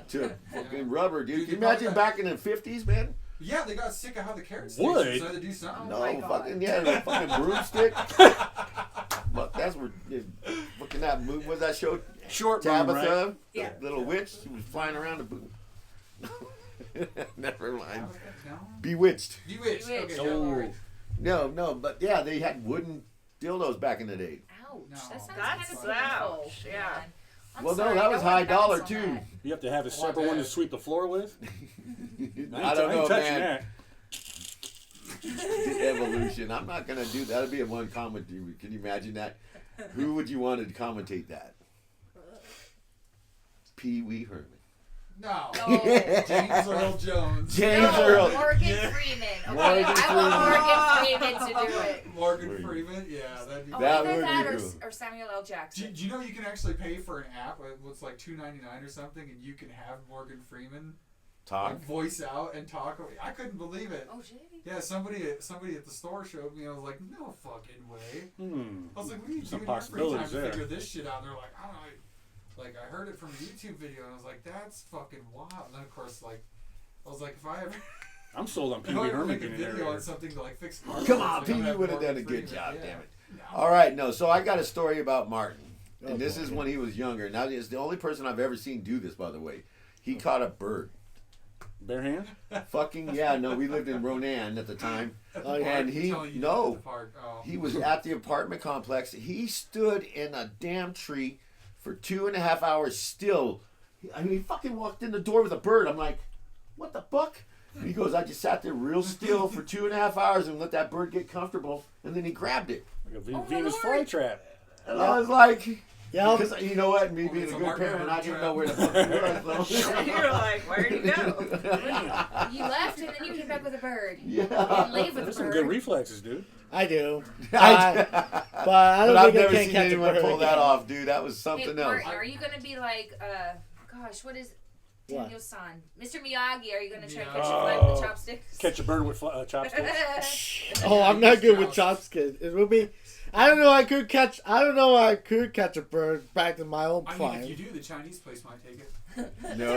to fucking rubber, dude. Dude, Can you you probably imagine got- back in the 50s, man? Yeah, they got sick of how the carrots Wood? tasted, so they had to do something. No, my God. fucking, yeah, the fucking broomstick. But that's where, looking at, what was that show? Short broom, Tabitha, right? the Yeah. little witch, she was flying around the boom. Never mind. No? Bewitched. Bewitched. Okay, Bewitched. yeah, all Oh. right. No, but yeah, they had wooden dildos back in the day. Ouch. No. That sounds That's kind of ouch, painful. yeah. Man. I'm Well, no, sorry, that was don't high want dollar, bounce on too. that. You have to have a separate one to sweep the floor with? I don't know, touching man. that. The evolution. I'm not gonna do that. That'll be a one comment. Can you imagine that? Who would you want to commentate that? Pee Wee Herman. No. No. James Earl Jones. James No, Earl. Morgan Freeman. Okay, Morgan I want Morgan Freeman to do it. Morgan Freeman. Yeah, that'd be Oh, That either would be that cool. or Samuel L. Jackson. Do you know you can actually pay for an app? It's like $2.99 or something, and you can have Morgan Freeman Talk. like, voice out and talk. I couldn't believe it. Oh, shit. Yeah, somebody at the store showed me. I was like, no fucking way. I was like, what are you Some doing in your free time possibilities to there. figure this shit out? And they're like, I don't know. Like, I heard it from a YouTube video, and I was like, that's fucking wild. And then, of course, like, I was like, if I ever, I'm sold on Pee if I Wee ever Herman make a being an video on narrator. something to, like, fix cars. Come it's on, like, Pee I'm Wee gonna would have have done a Morgan good Freeman. job, Yeah. damn it. No. All right, no. So I got a story about Martin, and Oh, this boy. is when he was younger. Now he's the only person I've ever seen do this. By the way, he caught a bird. Bare hand? Fucking yeah, no. We lived in Ronan at the time, Oh, yeah. and he Telling you no. at the park. Oh. He was at the apartment complex. He stood in a damn tree for 2.5 hours still. I mean, he fucking walked in the door with a bird. I'm like, what the fuck? And he goes, I just sat there real still for 2.5 hours and let that bird get comfortable, and then he grabbed it. Like a Oh, my Venus Lord. flytrap. And I was like, Yeah. because you know what, me Oh, being it's a a good Martin parent, I bird didn't trap. know where the fuck he was. You're like, where'd he go? You left and then you came back with a bird. You Yeah. didn't leave with a There's some good bird. reflexes, dude. I do. I- But I don't But I've think I never can seen catch a anyone bird pull that again. off, dude. That was Hey, something else. Martin, are you going to be like, gosh, what is What? Daniel's son? Mr. Miyagi, are you going to try to Yeah. catch a fly with Oh. the chopsticks? Catch a bird with chopsticks. Oh, I'm not good with chopsticks. It will be. I don't know. I don't know. I could catch a bird back in my own I mean, prime. if you do, the Chinese place might take it. No.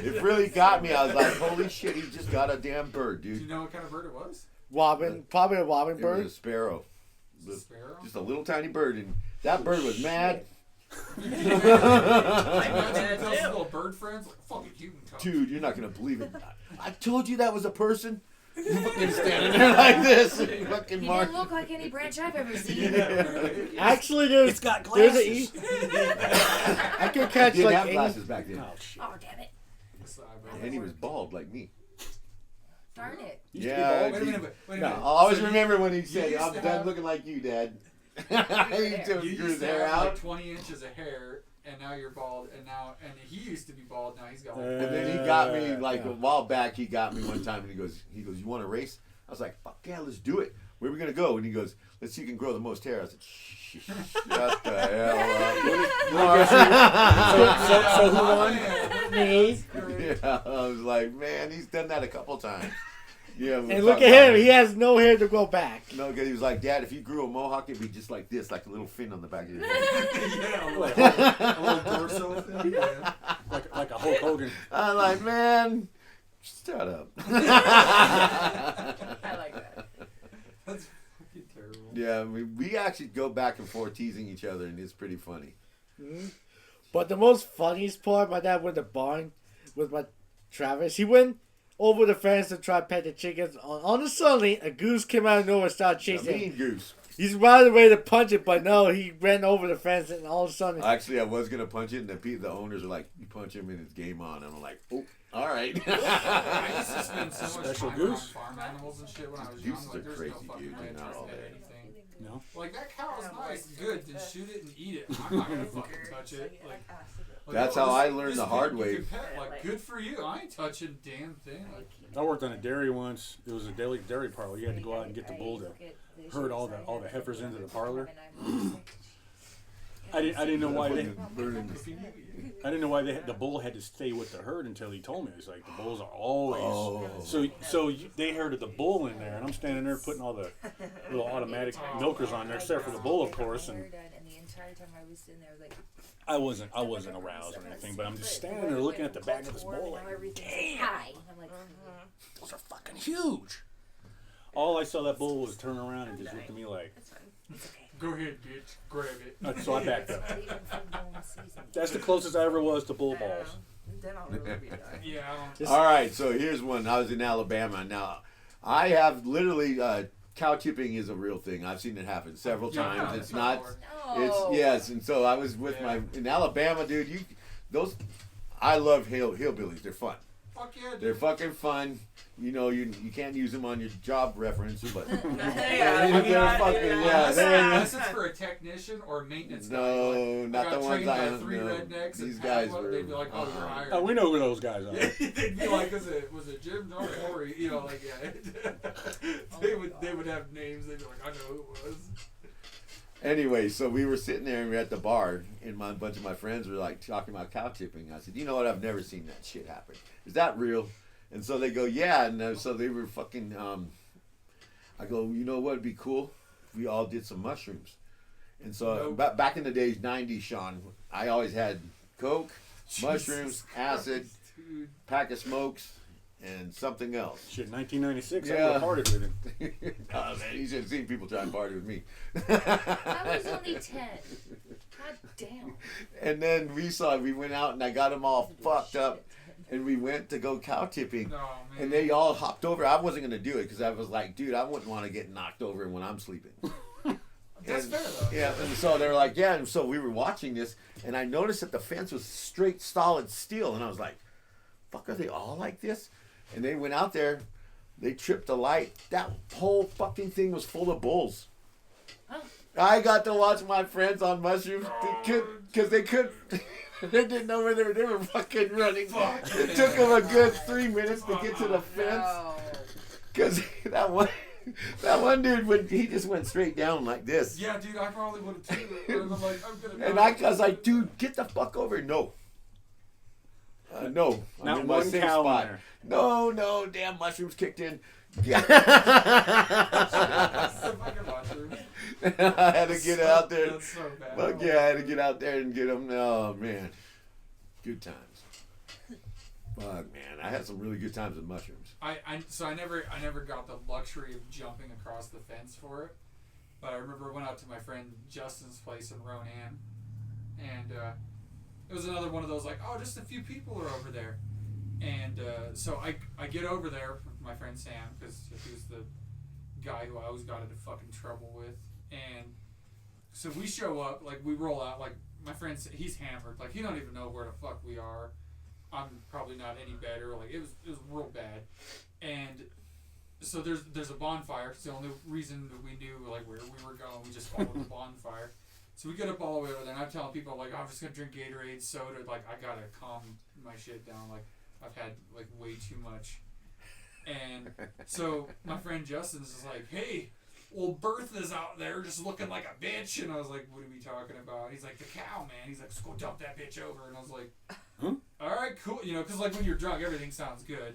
It really got me. I was like, holy shit, he just got a damn bird, Do you dude. know what kind of bird it was? Robin, probably a robin It bird. was a sparrow. Sparrow? Just a little tiny bird, and that bird was mad. Imagine those little bird friends. Like, fuck it, you can come. Dude, you're not gonna believe it. I told you that was a person. You fucking standing there like this. You fucking He Mark. didn't look like any branch I've ever seen. Actually, there's It's got there's glasses. I could catch Didn't like have any, glasses back then, Oh shit! Oh, damn it. and he was bald like me. Darn it. Used to be Yeah. bald. Wait a minute. Wait a No, minute. I'll always So you- remember when he you said, used "I'm to done have- looking like you, Dad." He there. grew You his used to hair have like out, 20 inches of hair, and now you're bald, and he used to be bald. Now he's got like. and then he got me like a while back. He got me one time, and he goes, "You want to race?" I was like, "Fuck yeah, let's do it. Where are we gonna go?" And he goes, "Let's see who can grow the most hair." I said, "Shh, shut the hell up." So who won? me. Yeah, I was like, man, he's done that a couple times. Yeah, And look at him. He has no hair to grow back. No, because he was like, "Dad, if you grew a mohawk, it'd be just like this, like a little fin on the back of your head." Yeah, a little torso thing. Yeah. Like a Hulk Hogan. I'm like, man, shut up. I like that. That's fucking terrible. Yeah, we actually go back and forth teasing each other, and it's pretty funny. But the most funniest part, my dad went to the barn with my Travis. He went over the fence to try to pet the chickens. On a Sunday, a goose came out of nowhere and started A chasing him. mean goose. He's right away to punch it, but no, he ran over the fence and all of a sudden, Actually, I was gonna punch it, and the owners are like, "You punch him, and it's game on." And I'm like, "Oh, all right." I used to spend so much Special time goose? around farm animals and shit when I was young. Gooses Like, are there's crazy, no fucking dude. way They're I'd not trust all that bad. anything. No. Like, that cow's nice, good, then shoot it and eat it. I'm not gonna fucking touch it. Like, That's oh, how this- I learned this the pig hard you way. can pet. Like, good for you. I ain't touching a damn thing. Like, I worked on a dairy once. It was a dairy parlor. You had to go out and get the bull to herd all the heifers into the parlor. I didn't know why they. if you knew you. I didn't know why the bull had to stay with the herd until he told me. It's like the bulls are always. Oh. They herded the bull in there, and I'm standing there putting all the little automatic milkers on there, except for the bull, of course. And the entire time I was sitting there, like, I wasn't aroused or anything, but I'm just standing there looking at the back of this bull. Like, everything's high. I'm like, those are fucking huge. All I saw that bull was turn around and just look at me like. it's okay. Go ahead, bitch. Grab it. So I backed up. Even from bone season. That's the closest I ever was to bull balls. Then I'll really be done. Yeah, I don't. All right, so here's one. I was in Alabama. Now, I have literally cow tipping is a real thing. I've seen it happen several Yeah, times. I've It's done not. before. It's No. yes, and so I was with Yeah. in Alabama, dude. I love hillbillies. They're fun. Fuck yeah, They're dude. fucking fun. You know, you can't use them on your job reference, but Yeah, they're fucking Unless yeah. it's for a technician or a maintenance guy. No, Like, not I the got ones trained by I 3 know. rednecks. These and guys Pablo, were. They'd be like, "Oh, you're hired." Oh, we know who those guys are. They'd be like, was it Jim, John, Corey? You know, like, yeah. they would have names. They'd be like, I know who it was. Anyway, so we were sitting there and we were at the bar, and a bunch of my friends were like talking about cow tipping. I said, "You know what? I've never seen that shit happen. Is that real?" And so they go, "Yeah." And so they were fucking. I go, "You know what would be cool? If we all did some mushrooms." And so Nope. back in the days, '90s, Sean, I always had coke, mushrooms, Jesus acid, Christ, dude. pack of smokes, and something else. Shit, 1996, I Yeah. would have partied with him. Oh, man, you should have seen people try and party with me. I was only 10. God damn. And then we went out and I got them all fucked up, and we went to go cow tipping. No, man. And they all hopped over. I wasn't going to do it because I was like, dude, I wouldn't want to get knocked over when I'm sleeping. That's And- fair, though. Yeah, and so they were like, yeah. And so we were watching this, and I noticed that the fence was straight, solid steel. And I was like, fuck, are they all like this? And they went out there, they tripped the light. That whole fucking thing was full of bulls. Oh. I got to watch my friends on mushrooms because they couldn't. They didn't know where they were fucking running. It took them a good 3 minutes to get to the fence. No. Because that one dude, he just went straight down like this. Yeah, dude, I probably would have too. And I'm like, I'm gonna. And I was like, dude, get the fuck over. No. No. I'm Not in my one same cow in spot. there. No, damn mushrooms kicked in. The fucking mushrooms. I had to get out there. That's so bad. Fuck yeah, I had to get out there and get them. Oh man, good times. Fuck man, I had some really good times with mushrooms. So I never got the luxury of jumping across the fence for it, but I remember I went out to my friend Justin's place in Ronan, and it was another one of those like, oh, just a few people are over there, and so I get over there with my friend Sam because he was the guy who I always got into fucking trouble with, and so we show up, like we roll out, like my friend, he's hammered, like he don't even know where the fuck we are. I'm probably not any better. Like it was real bad, and so there's a bonfire. It's the only reason that we knew like where we were going. We just followed the bonfire. So we get up all the way over there, and I'm telling people like, oh, I'm just gonna drink Gatorade, soda. Like I gotta calm my shit down. Like I've had like way too much, and so my friend Justin's just like, hey, old Bertha's out there just looking like a bitch, and I was like, what are we talking about? He's like, the cow, man. He's like, just go dump that bitch over, and I was like. All right, cool. You know, because like when you're drunk, everything sounds good.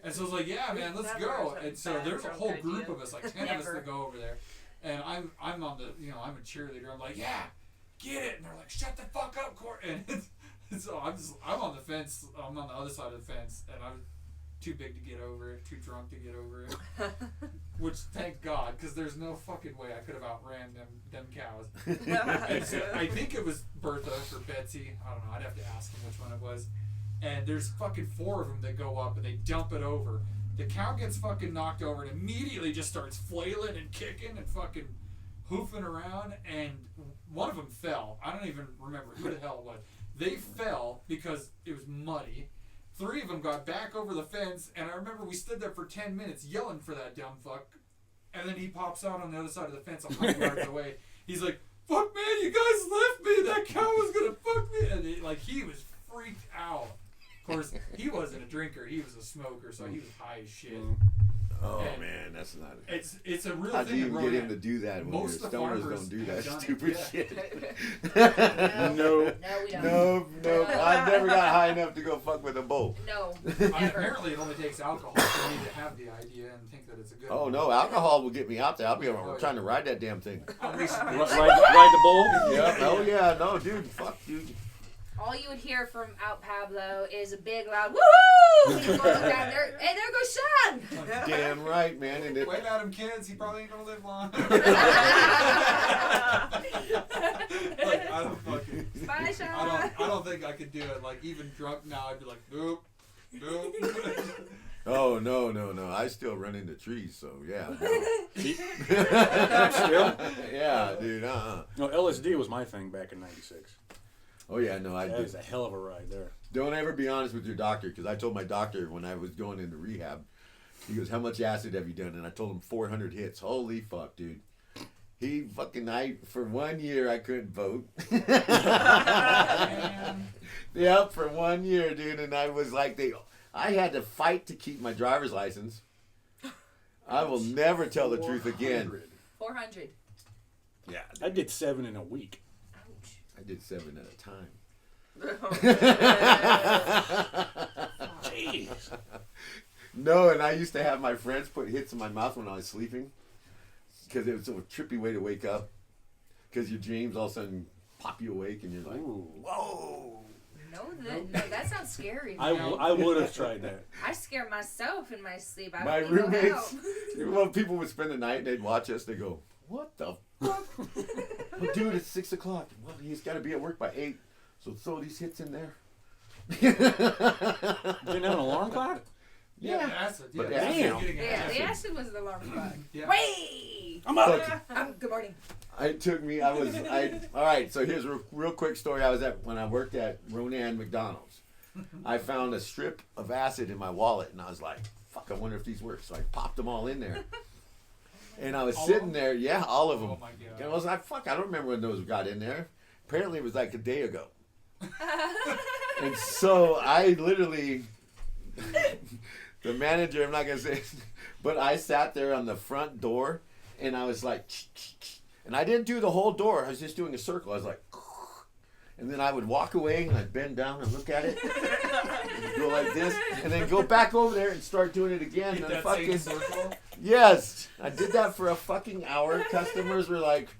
And so I was like, yeah, man, let's go. And so there's a whole group of us, like 10 of us that go over there. And I'm on the, you know, I'm a cheerleader. I'm like, yeah, get it. And they're like, shut the fuck up, Court. And so I'm on the fence. I'm on the other side of the fence, and I'm too big to get over it, too drunk to get over it. Which, thank God, because there's no fucking way I could have outran them cows. And so I think it was Bertha or Betsy. I don't know. I'd have to ask them which one it was. And there's fucking 4 of them that go up and they dump it over. The cow gets fucking knocked over and immediately just starts flailing and kicking and fucking hoofing around. And one of them fell. I don't even remember who the hell it was. They fell because it was muddy. 3 of them got back over the fence, and I remember we stood there for 10 minutes yelling for that dumb fuck. And then he pops out on the other side of the fence 100 yards away. He's like, fuck man, you guys left me. That cow was going to fuck me. And he was freaked out. Of course, he wasn't a drinker. He was a smoker, so he was high as shit. Oh And man, that's not. It's a real How thing. do you in get Ronan. him to do that when Most your of the stoners farmers don't do that have done it, stupid yeah. shit? No. No. No, we don't. No. I never got high enough to go fuck with a bull. No. Apparently, it only takes alcohol for me to have the idea and think that it's a good Oh one. no, alcohol will get me out there. I'll be trying to ride that damn thing. I'll recently- Ride the bull? Yeah. Oh yeah. No, dude. Fuck, dude. All you would hear from out Pablo is a big loud woohoo! He's going down there, and there goes Sean! Damn right, man. And it, Wave at him, kids. He probably ain't gonna live long. Like, I don't fucking. Bye, Sean! I don't think I could do it. Like even drunk now, I'd be like, nope, nope. oh no. I still run into trees, so yeah. No. Still? Yeah, dude. No, LSD was my thing back in '96. Oh yeah, no, I That did. was a hell of a ride there. Don't ever be honest with your doctor, because I told my doctor when I was going into rehab, he goes, how much acid have you done? And I told him 400 hits. Holy fuck, dude. He fucking, for 1 year, I couldn't vote. Yep, for 1 year, dude. And I was like, I had to fight to keep my driver's license. I will never tell the truth again. 400. Yeah, I did 7 in a week. I did 7 at a time. Jeez. No, and I used to have my friends put hits in my mouth when I was sleeping, because it was a trippy way to wake up. Because your dreams all of a sudden pop you awake, and you're like, Ooh. whoa. No, that sounds scary. I would have tried that. I scare myself in my sleep. I My don't even know roommates, how. when people would spend the night and they'd watch us, they go, what the fuck? Well, dude, it's 6 o'clock. Well, he's got to be at work by 8, so throw these hits in there. Didn't have an alarm clock? Yeah, the acid. Yeah, But the acid damn. getting Yeah, the acid. acid was the alarm clock. Yeah. Wait! I'm up. Good morning. It took me, all right, so here's a real quick story. When I worked at Ronan McDonald's, I found a strip of acid in my wallet, and I was like, fuck, I wonder if these work. So I popped them all in there. And I was All sitting of there, yeah, all of them. Oh my god. And I was like, fuck, I don't remember when those got in there. Apparently it was like a day ago. And so I literally, the manager, I'm not going to say, but I sat there on the front door and I was like, and I didn't do the whole door. I was just doing a circle. I was like, and then I would walk away and I'd bend down and look at it, and go like this, and then go back over there and start doing it again. Hit And that fucking, same circle. yes, I did that for a fucking hour. Customers were like,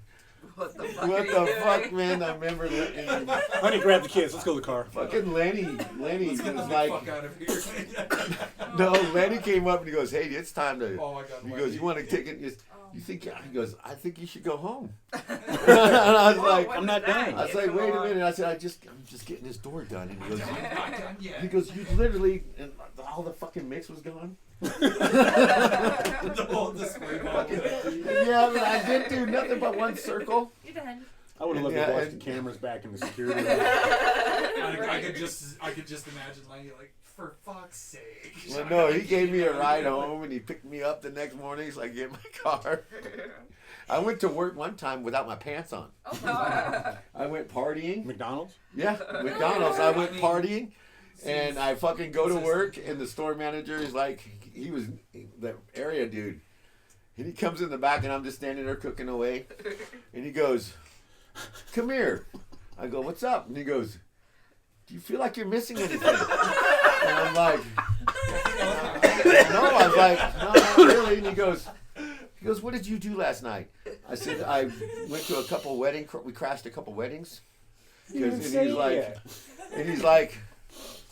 What the fuck? What are you the doing? fuck, man? I remember Honey, grab the kids. Let's go to the car. fucking Lenny Let's get was the like, fuck out of here. no, Lenny came up and he goes, hey, it's time to. Oh my god. He Lenny. goes, you want to take it? You think? He goes, I think you should go home. And I was like, When I'm not did that done. I was get? like, Come wait a on. minute. I said, I'm just getting this door done. And he goes, I'm not done yet. he goes, you literally, and all the fucking mix was gone. The whole display bottle. Yeah, but I didn't do nothing but one circle. You're done. I would have loved Yeah, to watch and- the cameras back in the security room. I could just imagine Lenny like, for fuck's sake. Well, no, he gave me a ride home and he picked me up the next morning so I could get in my car. I went to work one time without my pants on. Oh my god. I went partying. McDonald's? Yeah, McDonald's. I went partying and I fucking go to work and the store manager is like, he was the area dude. And he comes in the back and I'm just standing there cooking away. And he goes, come here. I go, what's up? And he goes, do you feel like you're missing anything? And I'm like, no. I was like, no, not really. And he goes, what did you do last night? I said, I went to a couple weddings. We crashed a couple weddings. And he's like,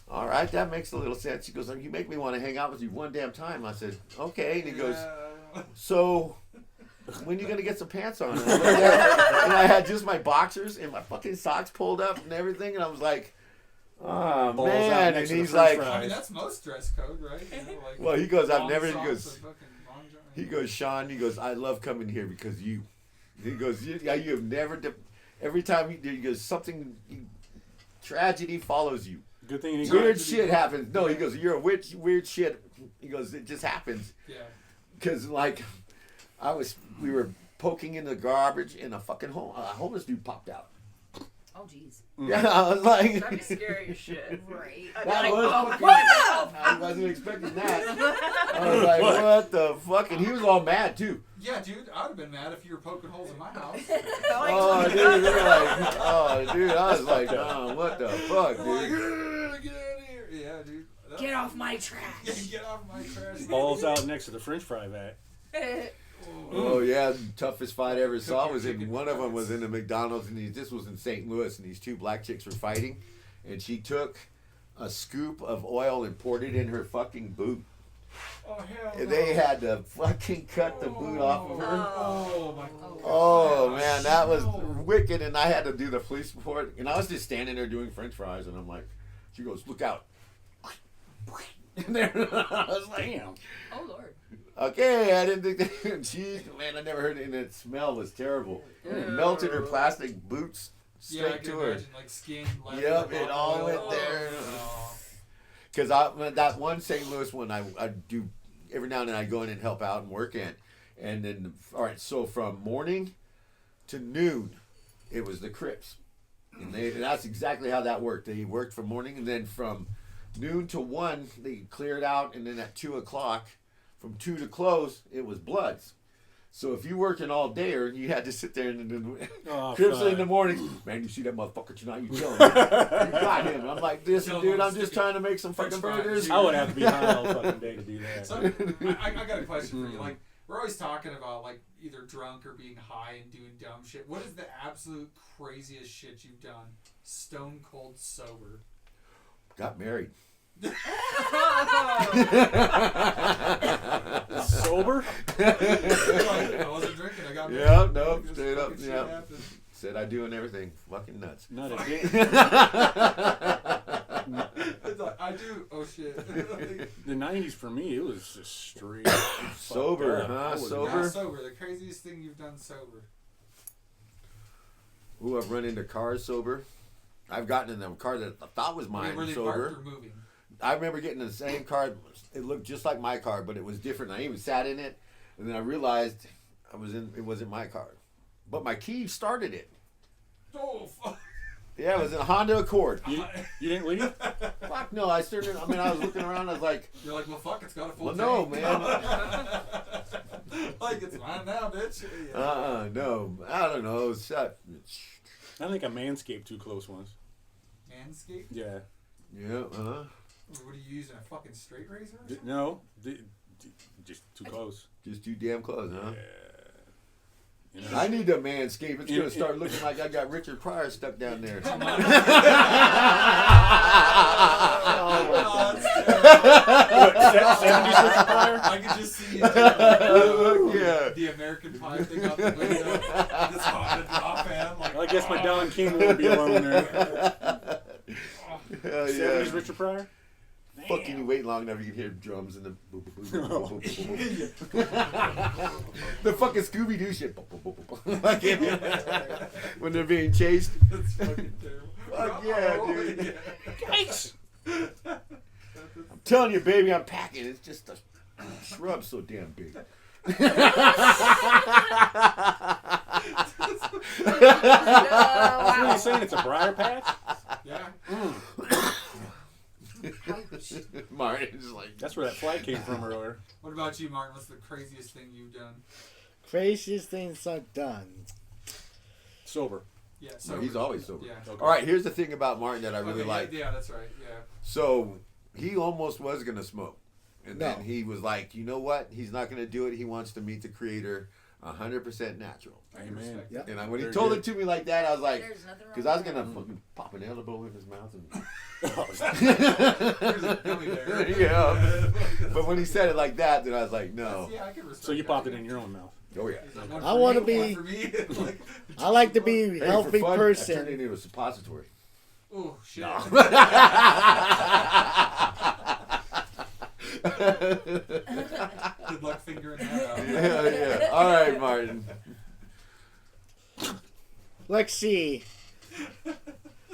all right, that makes a little sense. He goes, you make me want to hang out with you one damn time. I said, okay. And he goes, so when are you going to get some pants on? And I had just my boxers and my fucking socks pulled up and everything. And I was like, oh, Balls out man. And next to the he's french like, I mean, that's most dress code, right? You know, like well, he goes, I've long never, he socks goes, and fucking long john- he goes, Sean, he goes, I love coming here because you. He goes, you have never, every time he goes, something, tragedy follows you. Good thing you didn't Weird shit happens. No, he goes, you're a weird shit. He goes, it just happens. Yeah. Because, like, we were poking in the garbage and a fucking homeless dude popped out. Oh jeez. Yeah, I was like, That'd be scary as shit. Right. I'd be that like, was oh, fucking, what I wasn't expecting that. I was like, what the fuck? And he was all mad, too. Yeah, dude, I'd have been mad if you were poking holes in my house. Oh, dude, they were like, oh, dude, I was like, oh, what the fuck, I'm like, dude? get out of here. Yeah, dude. Get off my Yeah, trash. get off my trash. Balls out next to the French fry vat. Oh yeah, the toughest fight I ever saw was in one of them was in a McDonald's, and this was in St. Louis, and these two black chicks were fighting, and she took a scoop of oil and poured it in her fucking boot. Oh, hell And no. they had to fucking cut the boot off of her. Oh, my Oh man, that was wicked, and I had to do the police report, and I was just standing there doing French fries, and I'm like, she goes, look out. And there, I was like, Damn. Oh lord. okay, I didn't think that. Jeez, man, I never heard it, and the smell was terrible. It melted her plastic boots Yeah, I straight can to her. imagine, like skin. leather, Yep, it all oil. went there. Oh. Because that one St. Louis one, I do every now and then I go in and help out and work in, and then all right, so from morning to noon, it was the Crips, and that's exactly how that worked. They worked from morning, and then from noon to 1, they cleared out, and then at 2 o'clock, from 2 to close, it was Bloods. So if you working all day, or you had to sit there and then Oh, Crips fuck. in the morning, man, you see that motherfucker tonight? You kill him. You got him. I'm like, listen, dude, I'm just trying to make some fucking French fries. burgers. I would have to be high all fucking day to do that. So, I got a question for you. Like, we're always talking about, like, either drunk or being high and doing dumb shit. What is the absolute craziest shit you've done stone cold sober? Got married. Sober? I wasn't drinking. I got married. Yeah, no, Just straight up, fucking shit yeah. happened. Said I doing everything. Fucking nuts. Not a day. It's like, I do. Oh, shit. The 90s for me, it was just straight Sober, fucked up. huh? I was Sober? Not sober. The craziest thing you've done sober. Ooh, I've run into cars sober. I've gotten in a car that I thought was mine Were they sober. parked or moving? I remember getting in the same car. It looked just like my car, but it was different. I even sat in it, and then I realized it wasn't my car. But my key started it. Oh, fuck. Yeah, it was a Honda Accord. You didn't leave? Fuck no, I started. I mean, I was looking around. I was like, You're like, well, fuck, it's got a full well, no, tank. man. Like, it's mine now, bitch. No. I don't know. I think I manscaped too close once. Manscaped? Yeah. Yeah, What are you using? A fucking straight razor? Or something? No, just too close. Just too damn close, huh? Yeah. I need to manscape. It's gonna start looking like I got Richard Pryor stuck down there. Oh, that's terrible. 70s Richard Pryor? I can just see you doing Yeah. the American Pie thing out the window. Just on a drop hand. Like, I guess my Don King wouldn't be alone there. Hell 70s yeah. Richard Pryor? Fucking you wait long enough, you can hear drums and the boop, boop, boop, boop, boop, boop, boop. The fucking Scooby Doo shit. Boop, boop, boop, boop. Like, when they're being chased. That's fucking terrible. Fuck yeah, dude. Yikes! I'm telling you, baby, I'm packing. It's just a shrub so damn big. What are you saying? It's a briar patch? Yeah. Martin's like, That's where that flag came from earlier. What about you, Martin? What's the craziest thing you've done? Craziest things I've done. Sober. Yeah, no, he's always sober. Yeah. Okay. All right, here's the thing about Martin that I really Okay, like. Yeah, that's right. Yeah. So he almost was gonna smoke, and then No. he was like, you know what? He's not gonna do it. He wants to meet the Creator, 100% natural. I can Amen. respect Yeah. that. And when he Very told good. it to me like that, I was like, There's nothing wrong because I was with gonna that. fucking pop an elbow in his mouth and. Here's a gummy bear. Yeah. But when he said it like that, then I was like, no. Yeah, I can respect So you that. popped it in your own mouth. Oh yeah. He's like, one I for wanna you, be- one for me. Like, I like to be a Hey, for healthy fun, I turned it person. into a suppository. oh shit. Good luck figuring that out. Yeah. All right, Martin. Let's see.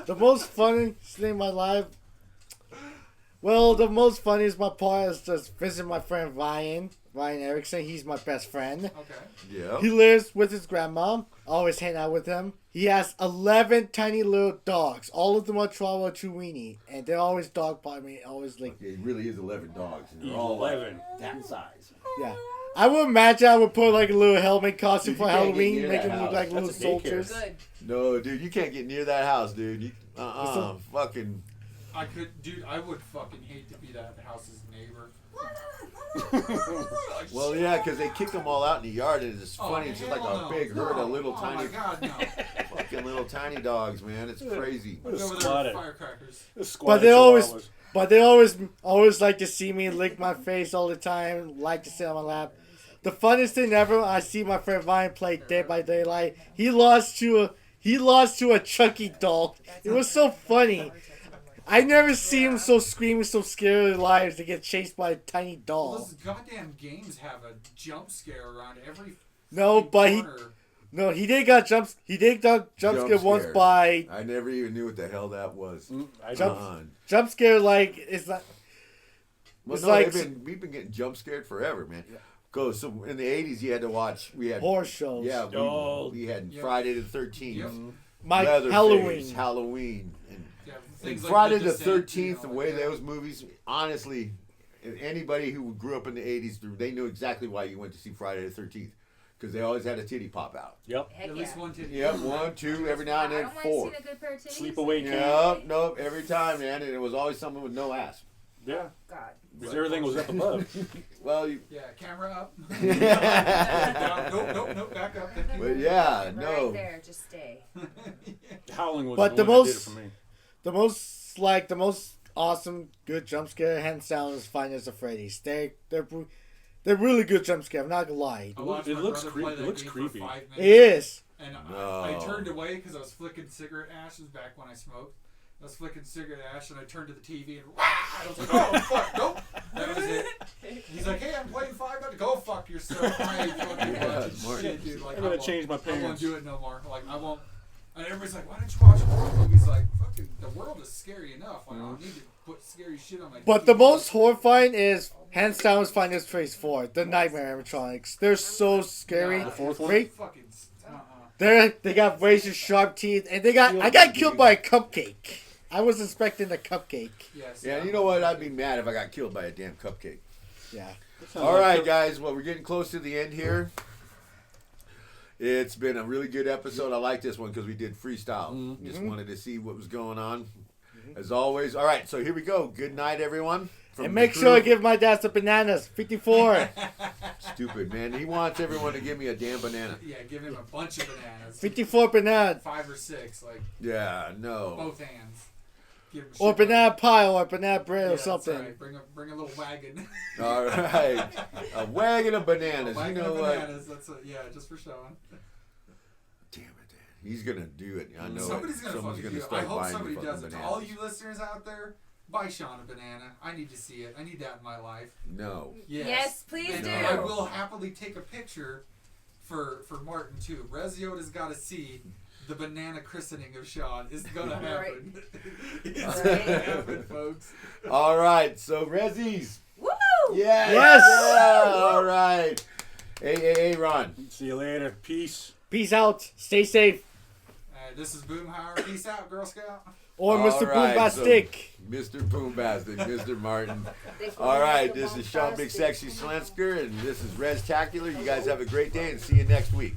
The most funniest thing in my life. Well, the most funniest my part is just visiting my friend Ryan Erickson. He's my best friend. Okay. Yeah. He lives with his grandma. I always hang out with him. He has 11 tiny little dogs. All of them are Chihuahua Chiweenie. And they're always dog by me. Always like, It really is 11 dogs. And they're all 11. like that size. yeah. I would imagine I would put like a little helmet costume Dude, for you can't get Halloween. near Make that them look house. like That's little a daycare. soldiers. Good. No, dude, you can't get near that house, dude. You, fucking. I could, dude. I would fucking hate to be that house's neighbor. Well, yeah, because they kick them all out in the yard, and it's Oh, funny. It's just like hell a no. big herd of little Oh tiny, my god, no. fucking little tiny dogs, man. It's crazy. I'd go over there Squatted. with firecrackers. But they always like to see me lick my face all the time, like to sit on my lap. The funniest thing ever, I see my friend Ryan play Dead by Daylight. He lost to a Chucky doll. It was so funny. I never see him so screaming, so scared of lives to get chased by a tiny Well, doll. those goddamn games have a jump scare around every. No, but he did got jump scare once scare. by I never even knew what the hell that was. I Jump- Come on. jump scare like it's not. Well, It's no, like- we've been getting jump scared forever, man. Go so in the 80s, you had to watch. We had Horror shows. Yeah, Oh. we had Yep. Friday the 13th, Yep. My Leatherface, Halloween. Halloween, and Yeah, And things like Friday the Descent, 13th, the you know, way like that. those movies, honestly, anybody who grew up in the 80s, they knew exactly why you went to see Friday the 13th. Because they always had a titty pop out. Yep. Heck At yeah. least one titty. Yep, 1, 2, every now and I then don't mind 4. seeing a good pair of titties. Sleep away, kid. Yep, nope, every time, man. And it was always someone with no ass. Yeah. God. Because everything was up above. Well, you, Yeah, camera up. but Nope, back up. Thank you. yeah, Right no. there, just stay. Howling was But the the one that did it most- for me. The most awesome good jump scare hands down is Five Nights at Freddy's. They're really good jump scare. I'm not gonna lie. I watched It my looks brother creep- play it that looks game creepy. For 5 minutes. It is. And No. I turned away because I was flicking cigarette ashes back when I smoked. I was flicking cigarette ash and I turned to the TV and I was like, oh fuck, nope. That was it. He's like, hey, I'm playing 5 minutes. Go fuck yourself. I ain't fucking Yeah, watching smart. shit, dude. Like, I'm gonna I won't- change my I won't pants. do it no more. Like, I won't. And everybody's like, why don't you watch horror movies? Like, fucking, the world is scary enough. Like, I don't need to put scary shit on my But the TV. most horrifying is hands down is Five Nights at Freddy's 4. The Nightmare animatronics. They're so scary. Nah, The fourth one? Right? Fucking, They got razor sharp teeth, and I got killed by a cupcake. I was expecting a cupcake. yes. Yeah, you know what? I'd be mad if I got killed by a damn cupcake. Yeah. All right, guys. Well, we're getting close to the end here. It's been a really good episode. I like this one because we did freestyle. Just wanted to see what was going on. As always. All right, so here we go. Good night, everyone. from And the make sure I crew. give my dad some bananas. 54. Stupid, man. He wants everyone to give me a damn banana. Yeah, give him a bunch of bananas. 54 bananas. 5 or 6, like Yeah, no. both hands. Give him Or shit. banana pie or banana bread Yeah, or that's something. right. Bring a little wagon. All right. A wagon of bananas. A wagon You know of what? bananas. That's yeah, just for showing. Damn it. He's going to do it. I know Somebody's it. gonna Someone's fucking going do to it. I start hope buying somebody me does fucking it. To bananas. all you listeners out there, buy Sean a banana. I need to see it. I need that in my life. No. Yes, please And do. I will happily take a picture for Martin too. Reziota's got to see the banana christening of Sean. It's gonna happen. It's gonna happen, folks. All right. So, Rezzies. Woo! Yes. Yes. Yeah, all right. Hey, Ron. See you later. Peace. Peace out. Stay safe. This is Boomhauer. Peace out, Girl Scout. Or All Mr. right, Boombastic. Mr. Boombastic, Mr. Martin. They call All me right, the this is Sean Big bombastic. Sexy Schlensker, and this is Reztakular. You guys have a great day, and see you next week.